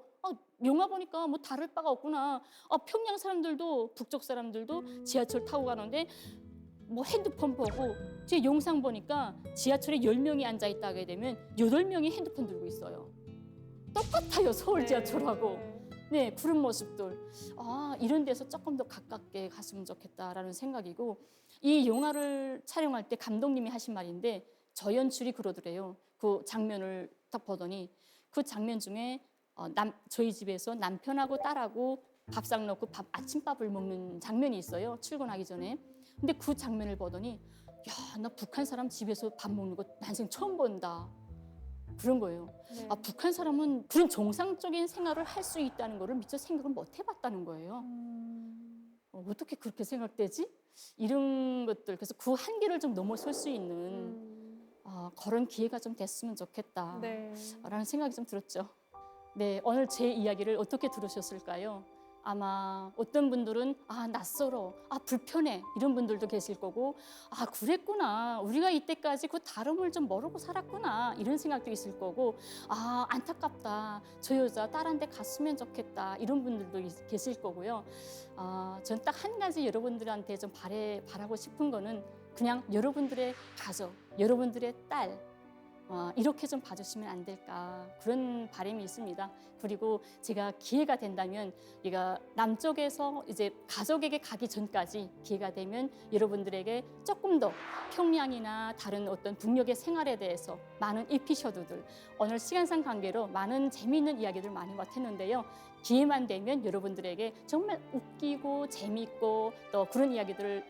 Speaker 2: 영화 보니까 뭐 다를 바가 없구나. 평양 사람들도 북쪽 사람들도 지하철 타고 가는데 뭐 핸드폰 보고 제 영상 보니까 지하철에 10명이 앉아 있다게 되면 8명이 핸드폰 들고 있어요. 똑같아요 서울 지하철하고. 네 그런 모습들. 이런 데서 조금 더 가깝게 갔으면 좋겠다라는 생각이고 이 영화를 촬영할 때 감독님이 하신 말인데 저연출이 그러더래요. 그 장면을 딱 보더니 그 장면 중에 저희 집에서 남편하고 딸하고 밥상 넣고 아침밥을 먹는 장면이 있어요. 출근하기 전에. 근데 그 장면을 보더니 야, 나 북한 사람 집에서 밥 먹는 거 난생 처음 본다. 그런 거예요.
Speaker 1: 네.
Speaker 2: 북한 사람은 그런 정상적인 생활을 할 수 있다는 거를 미처 생각을 못 해봤다는 거예요. 어떻게 그렇게 생각되지? 이런 것들. 그래서 그 한계를 좀 넘어설 수 있는 그런 기회가 좀 됐으면 좋겠다.
Speaker 1: 네.
Speaker 2: 라는 생각이 좀 들었죠. 네, 오늘 제 이야기를 어떻게 들으셨을까요? 아마 어떤 분들은 낯설어, 불편해 이런 분들도 계실 거고 그랬구나 우리가 이때까지 그 다름을 좀 모르고 살았구나 이런 생각도 있을 거고 안타깝다 저 여자 딸한테 갔으면 좋겠다 이런 분들도 계실 거고요. 전 딱 한 가지 여러분들한테 좀 바라고 싶은 거는 그냥 여러분들의 가족, 여러분들의 딸 이렇게 좀 봐주시면 안 될까 그런 바람이 있습니다. 그리고 제가 기회가 된다면 얘가 남쪽에서 이제 가족에게 가기 전까지 기회가 되면 여러분들에게 조금 더 평양이나 다른 어떤 북녘의 생활에 대해서 많은 에피소드들 오늘 시간상 관계로 많은 재미있는 이야기들 많이 못했는데요. 기회만 되면 여러분들에게 정말 웃기고 재미있고 또 그런 이야기들을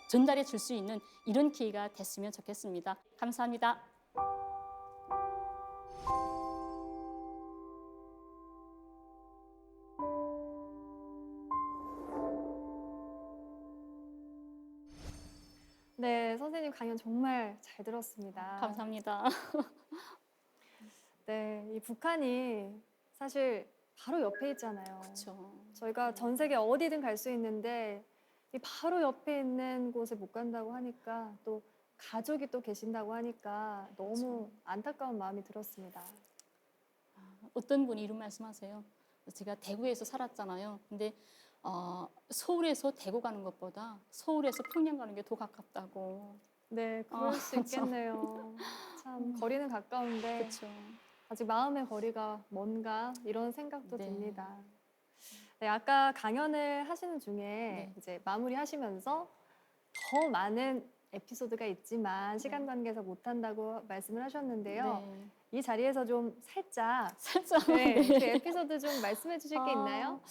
Speaker 2: 전달해 줄 수 있는 이런 기회가 됐으면 좋겠습니다. 감사합니다.
Speaker 1: 네, 선생님 강연 정말 잘 들었습니다.
Speaker 2: 감사합니다.
Speaker 1: 네, 이 북한이 사실 바로 옆에 있잖아요.
Speaker 2: 그렇죠.
Speaker 1: 저희가 전 세계 어디든 갈 수 있는데 이 바로 옆에 있는 곳에 못 간다고 하니까 또 가족이 또 계신다고 하니까 너무
Speaker 2: 그렇죠.
Speaker 1: 안타까운 마음이 들었습니다.
Speaker 2: 어떤 분이 이런 말씀하세요. 제가 대구에서 살았잖아요. 근데 서울에서 대구 가는 것보다 서울에서 평양 가는 게 더 가깝다고.
Speaker 1: 네, 그럴 수
Speaker 2: 참.
Speaker 1: 있겠네요. 참 거리는 가까운데
Speaker 2: 그렇죠.
Speaker 1: 아직 마음의 거리가 먼가 이런 생각도
Speaker 2: 네.
Speaker 1: 듭니다. 네, 아까 강연을 하시는 중에
Speaker 2: 네.
Speaker 1: 이제 마무리하시면서 더 많은 에피소드가 있지만 시간 관계에서 못한다고 말씀을 하셨는데요.
Speaker 2: 네.
Speaker 1: 이 자리에서 좀 살짝
Speaker 2: 살짝.
Speaker 1: 네,
Speaker 2: 네.
Speaker 1: 그 에피소드 좀 말씀해 주실 게 있나요?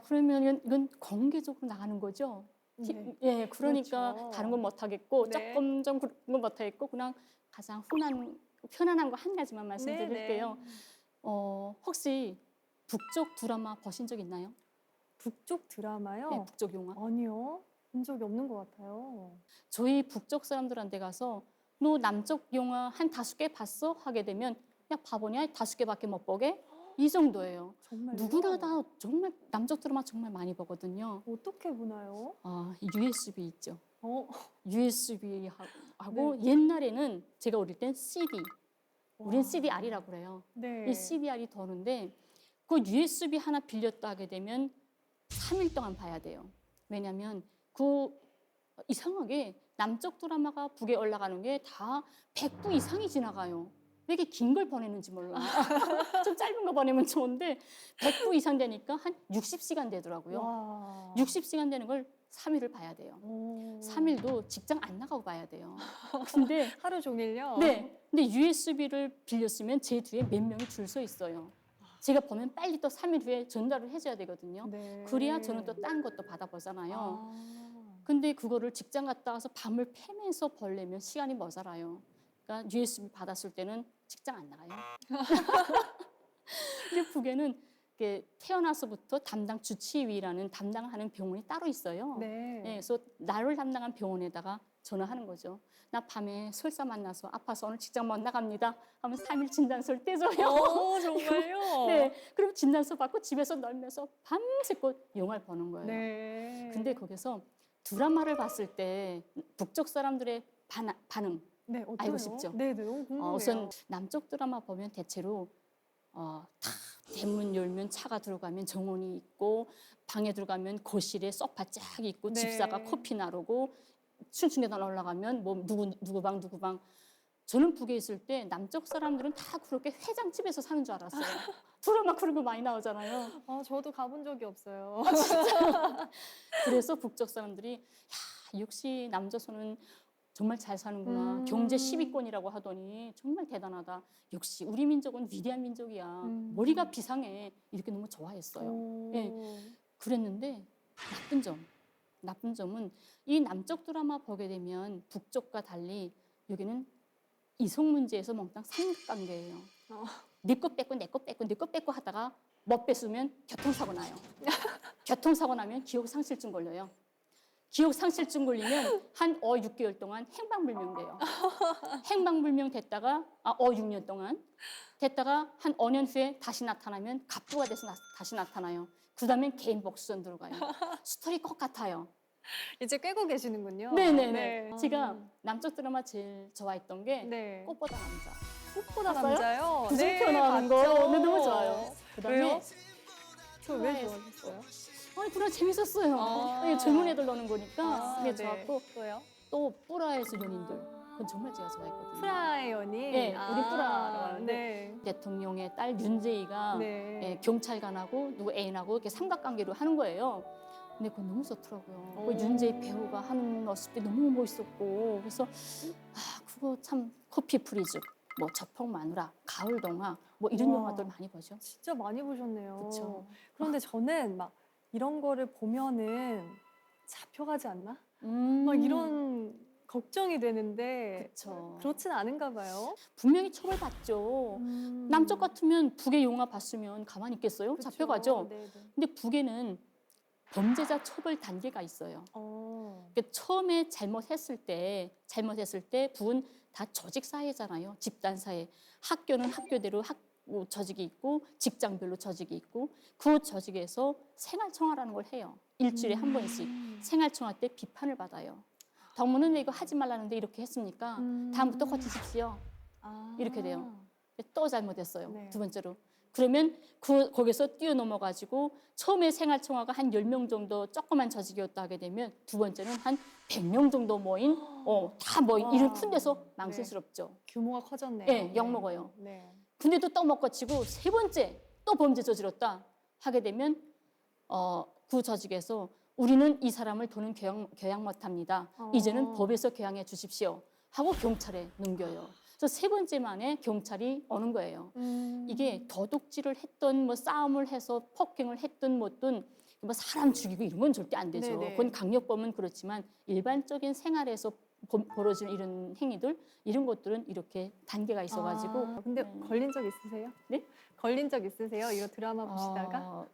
Speaker 2: 그러면 이건 공개적으로 나가는 거죠?
Speaker 1: 네.
Speaker 2: 예, 그러니까
Speaker 1: 그렇죠.
Speaker 2: 다른 건 못 하겠고
Speaker 1: 네.
Speaker 2: 조금 좀 그런 건못 하겠고 그냥 가장 편안한 거 한 가지만 말씀드릴게요.
Speaker 1: 네, 네.
Speaker 2: 혹시 북쪽 드라마 보신 적 있나요?
Speaker 1: 북쪽 드라마요?
Speaker 2: 네, 북쪽 영화.
Speaker 1: 아니요. 본 적이 없는 것 같아요.
Speaker 2: 저희 북쪽 사람들한테 가서 너 남쪽 영화 한 5개 봤어? 하게 되면 야 바보냐? 5개밖에 못 보게? 이 정도예요.
Speaker 1: 정말요?
Speaker 2: 누구나 다 정말 남쪽 드라마 정말 많이 보거든요.
Speaker 1: 어떻게 보나요?
Speaker 2: USB 있죠.
Speaker 1: 어,
Speaker 2: USB하고 옛날에는 제가 어릴 땐 CD. 우린
Speaker 1: 와.
Speaker 2: CDR이라고 그래요.
Speaker 1: 네.
Speaker 2: 이 CDR이 도는데 그 USB 하나 빌렸다 하게 되면 3일 동안 봐야 돼요. 왜냐하면 이상하게 남쪽 드라마가 북에 올라가는 게 다 100부 이상이 지나가요. 왜 이렇게 긴 걸 보내는지 몰라요. 좀 짧은 거 보내면 좋은데 100부 이상 되니까 한 60시간 되더라고요.
Speaker 1: 와.
Speaker 2: 60시간 되는 걸 3일을 봐야 돼요.
Speaker 1: 오.
Speaker 2: 3일도 직장 안 나가고 봐야 돼요. 근데
Speaker 1: 하루 종일요?
Speaker 2: 네, 근데 USB를 빌렸으면 제 뒤에 몇 명이 줄 서 있어요. 제가 보면 빨리 또 3일 후에 전달을 해줘야 되거든요.
Speaker 1: 네.
Speaker 2: 그래야 저는 또 딴 것도 받아보잖아요.
Speaker 1: 아.
Speaker 2: 근데 그거를 직장 갔다 와서 밤을 패면서 벌려면 시간이 모자라요. 그러니까 USB 받았을 때는 직장 안 나가요. 근데 북에는 이렇게 태어나서부터 담당 주치의라는 담당하는 병원이 따로 있어요.
Speaker 1: 네.
Speaker 2: 그래서 나를 담당한 병원에다가 전화하는 거죠. 나 밤에 설사 만나서 아파서 오늘 직장 못 나갑니다. 하면 3일 진단서를 떼줘요.
Speaker 1: 오, 정말요?
Speaker 2: 네, 그럼 진단서 받고 집에서 놀면서 밤새껏 영화를 보는 거예요.
Speaker 1: 네.
Speaker 2: 근데 거기서 드라마를 봤을 때 북쪽 사람들의 반응
Speaker 1: 네, 어때요?
Speaker 2: 알고 싶죠?
Speaker 1: 네, 네, 너무 궁금해요.
Speaker 2: 우선 남쪽 드라마 보면 대체로 다 대문 열면 차가 들어가면 정원이 있고 방에 들어가면 거실에 소파 쫙 있고
Speaker 1: 네.
Speaker 2: 집사가 커피 나르고 층층 계단 올라가면 뭐 누구 방 저는 북에 있을 때 남쪽 사람들은 다 그렇게 회장집에서 사는 줄 알았어요. 드라마 그런 거 많이 나오잖아요.
Speaker 1: 저도 가본 적이 없어요.
Speaker 2: 그래서 북쪽 사람들이 야, 역시 남조선은 정말 잘 사는구나. 경제 10위권이라고 하더니 정말 대단하다. 역시 우리 민족은 위대한 민족이야. 머리가 비상해. 이렇게 너무 좋아했어요.
Speaker 1: 오.
Speaker 2: 예. 그랬는데 나쁜 점은 이 남쪽 드라마 보게 되면 북쪽과 달리 여기는 이성 문제에서 몽땅 삼각관계예요. 내 거 뺏고 내 거 뺏고 내 거 뺏고 하다가 못 뺏으면 교통사고 나요. 교통사고 나면 기억상실증 걸려요. 기억상실증 걸리면 한 6개월 동안 행방불명돼요. 행방불명 됐다가 6년 동안 됐다가 한 5년 후에 다시 나타나면 갑부가 돼서 다시 나타나요. 그다음엔 개인 복수전 들어가요. 스토리 똑같아요.
Speaker 1: 이제 꿰고 계시는군요.
Speaker 2: 네네네.
Speaker 1: 네.
Speaker 2: 제가 남쪽 드라마 제일 좋아했던 게
Speaker 1: 네.
Speaker 2: 꽃보다 남자.
Speaker 1: 꽃보다
Speaker 2: 봤어요?
Speaker 1: 남자요?
Speaker 2: 구슬표 나오는 거.
Speaker 1: 봤죠.
Speaker 2: 네, 너무 좋아요. 그다음에
Speaker 1: 왜요? 저 왜
Speaker 2: 프라의-
Speaker 1: 좋아하셨어요?
Speaker 2: 드라마 재밌었어요.
Speaker 1: 아.
Speaker 2: 젊은 애들 노는 거니까
Speaker 1: 네.
Speaker 2: 좋았고
Speaker 1: 또요?
Speaker 2: 또 뿌라에서 연인들. 그건 정말 제가 좋아했거든요.
Speaker 1: 프라의 연인?
Speaker 2: 네, 우리 프라라고 하는데
Speaker 1: 네.
Speaker 2: 대통령의 딸 윤재희가
Speaker 1: 네.
Speaker 2: 예, 경찰관하고 누구 애인하고 이렇게 삼각관계로 하는 거예요. 근데 그거 너무 좋더라고요. 그
Speaker 1: 오.
Speaker 2: 윤재희 배우가 하는 모습이 너무 멋있었고 그래서 그거 참 커피 프리즈, 뭐 저폭 마누라, 가을 동화 뭐 이런
Speaker 1: 와.
Speaker 2: 영화들 많이 보죠.
Speaker 1: 진짜 많이 보셨네요.
Speaker 2: 그쵸.
Speaker 1: 그런데 저는 막 이런 거를 보면은 잡혀가지 않나?
Speaker 2: 막
Speaker 1: 막 이런 걱정이 되는데
Speaker 2: 그쵸.
Speaker 1: 그렇진 않은가 봐요.
Speaker 2: 분명히 처벌받죠. 남쪽 같으면 북의 영화 봤으면 가만히 있겠어요?
Speaker 1: 그쵸.
Speaker 2: 잡혀가죠.
Speaker 1: 네네.
Speaker 2: 근데 북에는 범죄자 처벌 단계가 있어요. 그러니까 처음에 잘못했을 때 부은 다 조직 사회잖아요. 집단 사회. 학교는 학교대로 조직이 있고 직장별로 조직이 있고 그 조직에서 생활청화라는 걸 해요. 일주일에 한 번씩 생활청화 때 비판을 받아요. 덕무는 왜 이거 하지 말라는데 이렇게 했습니까? 다음부터 고치십시오. 이렇게 돼요. 또 잘못했어요.
Speaker 1: 네.
Speaker 2: 두 번째로. 그러면 거기서 뛰어넘어가지고 처음에 생활청화가 한 10명 정도 조그만 조직이었다 하게 되면 두 번째는 한 100명 정도 모인 다 모인 이런 큰 데서 망신스럽죠.
Speaker 1: 규모가 커졌네요.
Speaker 2: 네, 욕먹어요.
Speaker 1: 네.
Speaker 2: 근데도 또 못 고치고 세 번째 또 범죄 저질렀다 하게 되면 그 조직에서 우리는 이 사람을 더는 교양 못합니다. 이제는 법에서 교양해 주십시오 하고 경찰에 넘겨요. 그래서 세 번째 만에 경찰이 오는 거예요. 이게 도둑질을 했던 뭐 싸움을 해서 폭행을 했던 뭐든 뭐 사람 죽이고 이런 건 절대 안 되죠.
Speaker 1: 네네.
Speaker 2: 그건 강력범은 그렇지만 일반적인 생활에서 벌어지는 이런 행위들 이런 것들은 이렇게 단계가 있어가지고.
Speaker 1: 근데
Speaker 2: 네.
Speaker 1: 걸린 적 있으세요?
Speaker 2: 네?
Speaker 1: 걸린 적 있으세요? 이거 드라마 보시다가?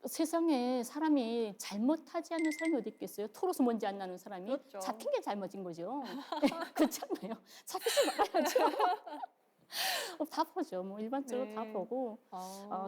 Speaker 2: 세상에 사람이 잘못하지 않는 사람이 어디 있겠어요? 토로서 먼지 안 나는 사람이
Speaker 1: 그렇죠.
Speaker 2: 잡힌 게 잘못인 거죠. 그렇잖아요. 잡히지 말아야죠. 다 보죠. 뭐 일반적으로
Speaker 1: 네.
Speaker 2: 다 보고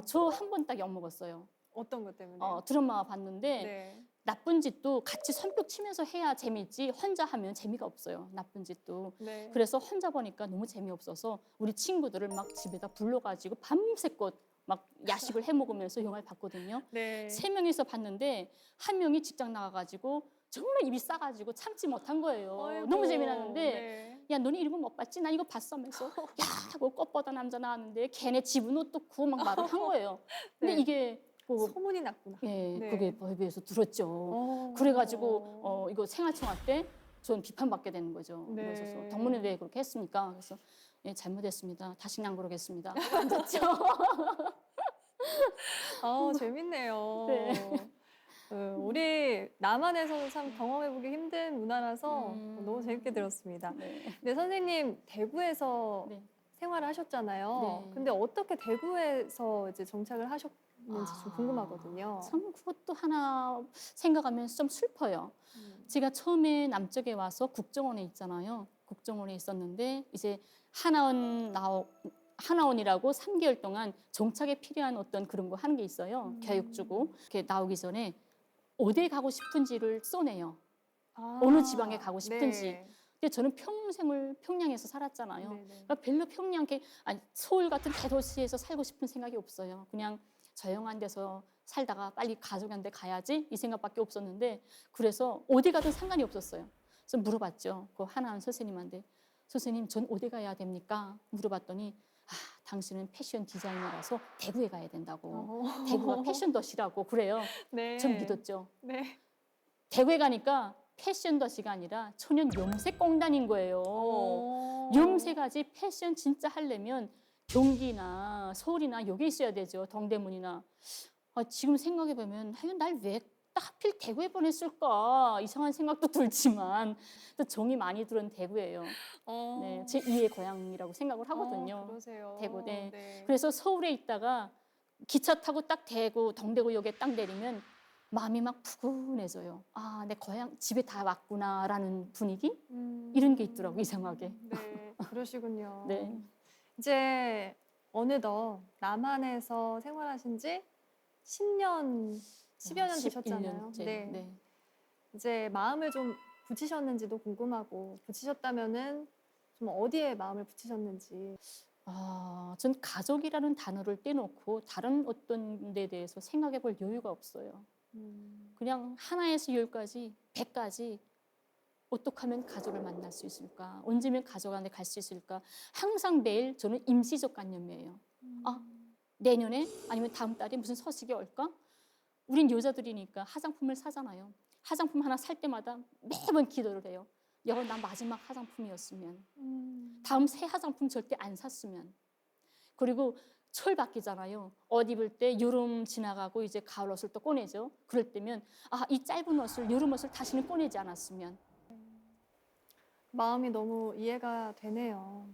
Speaker 2: 저 한 번 딱 욕먹었어요.
Speaker 1: 어떤 것 때문에?
Speaker 2: 드라마 봤는데
Speaker 1: 네.
Speaker 2: 나쁜 짓도 같이 손뼉 치면서 해야 재밌지 혼자 하면 재미가 없어요. 나쁜 짓도.
Speaker 1: 네.
Speaker 2: 그래서 혼자 보니까 너무 재미없어서 우리 친구들을 막 집에다 불러가지고 밤새껏 막 야식을 해 먹으면서 영화를 봤거든요.
Speaker 1: 네.
Speaker 2: 3명이서 봤는데 한 명이 직장 나가가지고 정말 입이 싸가지고 참지 못한 거예요.
Speaker 1: 아이고,
Speaker 2: 너무 재미나는데
Speaker 1: 네.
Speaker 2: 야 너네 이런 거 못 봤지? 나 이거 봤어 하면서 야 하고 꽃보다 남자 나왔는데 걔네 집은 어떻고 막 말을 한 거예요. 근데
Speaker 1: 네.
Speaker 2: 이게
Speaker 1: 소문이 났구나.
Speaker 2: 예,
Speaker 1: 네.
Speaker 2: 그게 법에서 들었죠. 그래가지고 이거 생활청화 때 전 비판받게 되는 거죠.
Speaker 1: 네.
Speaker 2: 그래서 덕문은 왜 그렇게 했습니까? 그래서 예, 잘못했습니다. 다시는 안 그러겠습니다. 앉았죠.
Speaker 1: 재밌네요.
Speaker 2: 네.
Speaker 1: 우리 남한에서는 참 경험해보기 힘든 문화라서 너무 재밌게 들었습니다.
Speaker 2: 네.
Speaker 1: 근데 선생님 대구에서
Speaker 2: 네.
Speaker 1: 생활을 하셨잖아요.
Speaker 2: 네.
Speaker 1: 근데 어떻게 대구에서 이제 정착을 하셨는지 좀 궁금하거든요.
Speaker 2: 참 그것도 하나 생각하면서 좀 슬퍼요. 제가 처음에 남쪽에 와서 국정원에 있잖아요. 국정원에 있었는데 이제 하나원이라고 3개월 동안 정착에 필요한 어떤 그런 거 하는 게 있어요. 교육 주고 이렇게 나오기 전에 어디에 가고 싶은지를 써내요. 어느 지방에 가고 싶은지.
Speaker 1: 네.
Speaker 2: 근데 저는 평생을 평양에서 살았잖아요.
Speaker 1: 네네.
Speaker 2: 그러니까 별로 서울 같은 대도시에서 살고 싶은 생각이 없어요. 그냥 조용한 데서 살다가 빨리 가족한테 가야지 이 생각밖에 없었는데 그래서 어디 가든 상관이 없었어요. 그래서 물어봤죠. 그 하나원 선생님한테 선생님 전 어디 가야 됩니까? 물어봤더니 당신은 패션 디자이너라서 대구에 가야 된다고. 대구가 패션 도시라고 그래요.
Speaker 1: 네.
Speaker 2: 전 믿었죠.
Speaker 1: 네.
Speaker 2: 대구에 가니까 패션 도시가 아니라 천연 염색 공단인 거예요. 염색하지 패션 진짜 하려면 경기나 서울이나 여기 있어야 되죠. 동대문이나. 지금 생각해보면 날 왜 하필 대구에 보냈을까 이상한 생각도 들지만 또 정이 많이 들은 대구예요. 네, 제 2의 고향이라고 생각을 하거든요.
Speaker 1: 그러세요.
Speaker 2: 대구. 네.
Speaker 1: 네.
Speaker 2: 그래서 서울에 있다가 기차 타고 딱 동대구역에 딱 내리면 마음이 막 푸근해져요. 내 고향 집에 다 왔구나라는 분위기 이런 게 있더라고 이상하게.
Speaker 1: 네, 그러시군요.
Speaker 2: 네.
Speaker 1: 이제 어느덧 남한에서 생활하신 지 10여 년 되셨잖아요.
Speaker 2: 11년째.
Speaker 1: 네.
Speaker 2: 네.
Speaker 1: 이제 마음을 좀 붙이셨는지도 궁금하고 붙이셨다면은 좀 어디에 마음을 붙이셨는지.
Speaker 2: 전 가족이라는 단어를 떼놓고 다른 어떤 데 대해서 생각해 볼 여유가 없어요. 그냥 하나에서 10까지, 100까지 어떻게 하면 가족을 만날 수 있을까? 언제면 가족한테 갈 수 있을까? 항상 매일 저는 임시적 관념이에요. 내년에 아니면 다음 달에 무슨 소식이 올까? 우린 여자들이니까 화장품을 사잖아요. 화장품 하나 살 때마다 매번 기도를 해요. 여보, 나 마지막 화장품이었으면. 다음 새 화장품 절대 안 샀으면. 그리고 철 바뀌잖아요. 옷 입을 때 여름 지나가고 이제 가을 옷을 또 꺼내죠. 그럴 때면 이 짧은 옷을 여름 옷을 다시는 꺼내지 않았으면.
Speaker 1: 마음이 너무 이해가 되네요.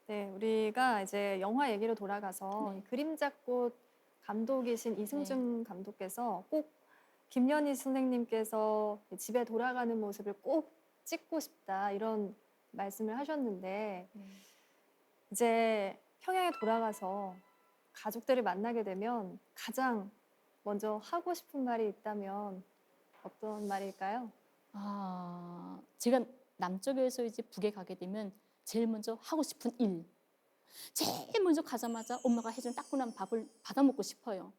Speaker 1: 네, 우리가 이제 영화 얘기로 돌아가서
Speaker 2: 네.
Speaker 1: 그림자꽃 감독이신 이승준 감독께서 꼭 김연희 선생님께서 집에 돌아가는 모습을 꼭 찍고 싶다 이런 말씀을 하셨는데 이제 평양에 돌아가서 가족들을 만나게 되면 가장 먼저 하고 싶은 말이 있다면 어떤 말일까요?
Speaker 2: 제가 남쪽에서 이제 북에 가게 되면 제일 먼저 하고 싶은 일. 제일 먼저 가자마자 엄마가 해준 따끈한 밥을 받아 먹고 싶어요.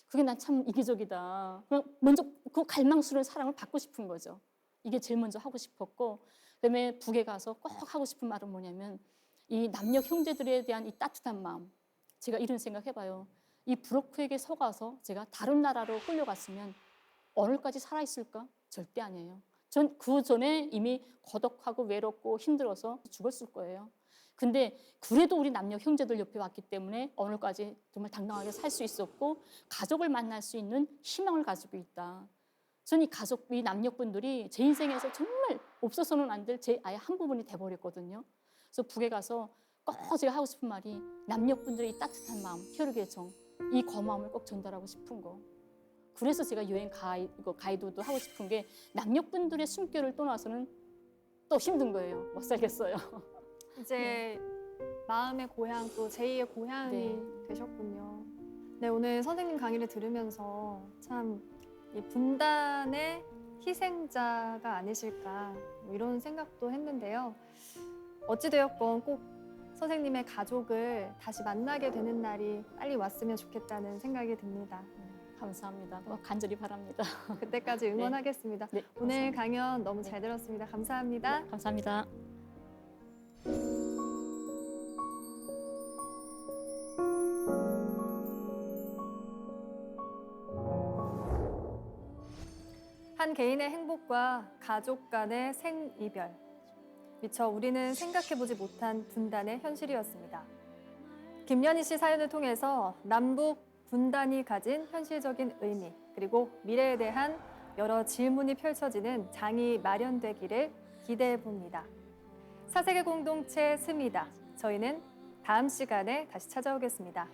Speaker 2: 그게 난 참 이기적이다. 그냥 먼저 그 갈망스러운 사랑을 받고 싶은 거죠. 이게 제일 먼저 하고 싶었고, 그다음에 북에 가서 꼭 하고 싶은 말은 뭐냐면 이 남녀 형제들에 대한 이 따뜻한 마음. 제가 이런 생각 해봐요. 이 브로크에게 속아서 제가 다른 나라로 끌려갔으면 오늘까지 살아있을까? 절대 아니에요. 전 그 전에 이미 고독하고 외롭고 힘들어서 죽었을 거예요. 근데 그래도 우리 남녀 형제들 옆에 왔기 때문에 오늘까지 정말 당당하게 살 수 있었고 가족을 만날 수 있는 희망을 가지고 있다. 저는 이 가족, 이 남녀분들이 제 인생에서 정말 없어서는 안 될 제 아예 한 부분이 돼버렸거든요. 그래서 북에 가서 꼭 제가 하고 싶은 말이 남녀분들의 이 따뜻한 마음, 혈육의 정, 이 고마움을 꼭 전달하고 싶은 거. 그래서 제가 여행 가이드도 하고 싶은 게 남녀분들의 숨결을 떠나서는 또 힘든 거예요. 못 살겠어요.
Speaker 1: 이제 마음의 고향 또 제2의 고향이
Speaker 2: 네.
Speaker 1: 되셨군요. 네, 오늘 선생님 강의를 들으면서 참 이 분단의 희생자가 아니실까 뭐 이런 생각도 했는데요. 어찌되었건 꼭 선생님의 가족을 다시 만나게 되는 날이 빨리 왔으면 좋겠다는 생각이 듭니다.
Speaker 2: 감사합니다. 간절히 바랍니다.
Speaker 1: 그때까지 응원하겠습니다.
Speaker 2: 네,
Speaker 1: 오늘
Speaker 2: 감사합니다.
Speaker 1: 강연 너무
Speaker 2: 네.
Speaker 1: 잘 들었습니다. 감사합니다.
Speaker 2: 감사합니다.
Speaker 1: 한 개인의 행복과 가족 간의 생이별. 미처 우리는 생각해보지 못한 분단의 현실이었습니다. 김연희 씨 사연을 통해서 남북 분단이 가진 현실적인 의미, 그리고 미래에 대한 여러 질문이 펼쳐지는 장이 마련되기를 기대해 봅니다. 4세계 공동체 스미다. 저희는 다음 시간에 다시 찾아오겠습니다.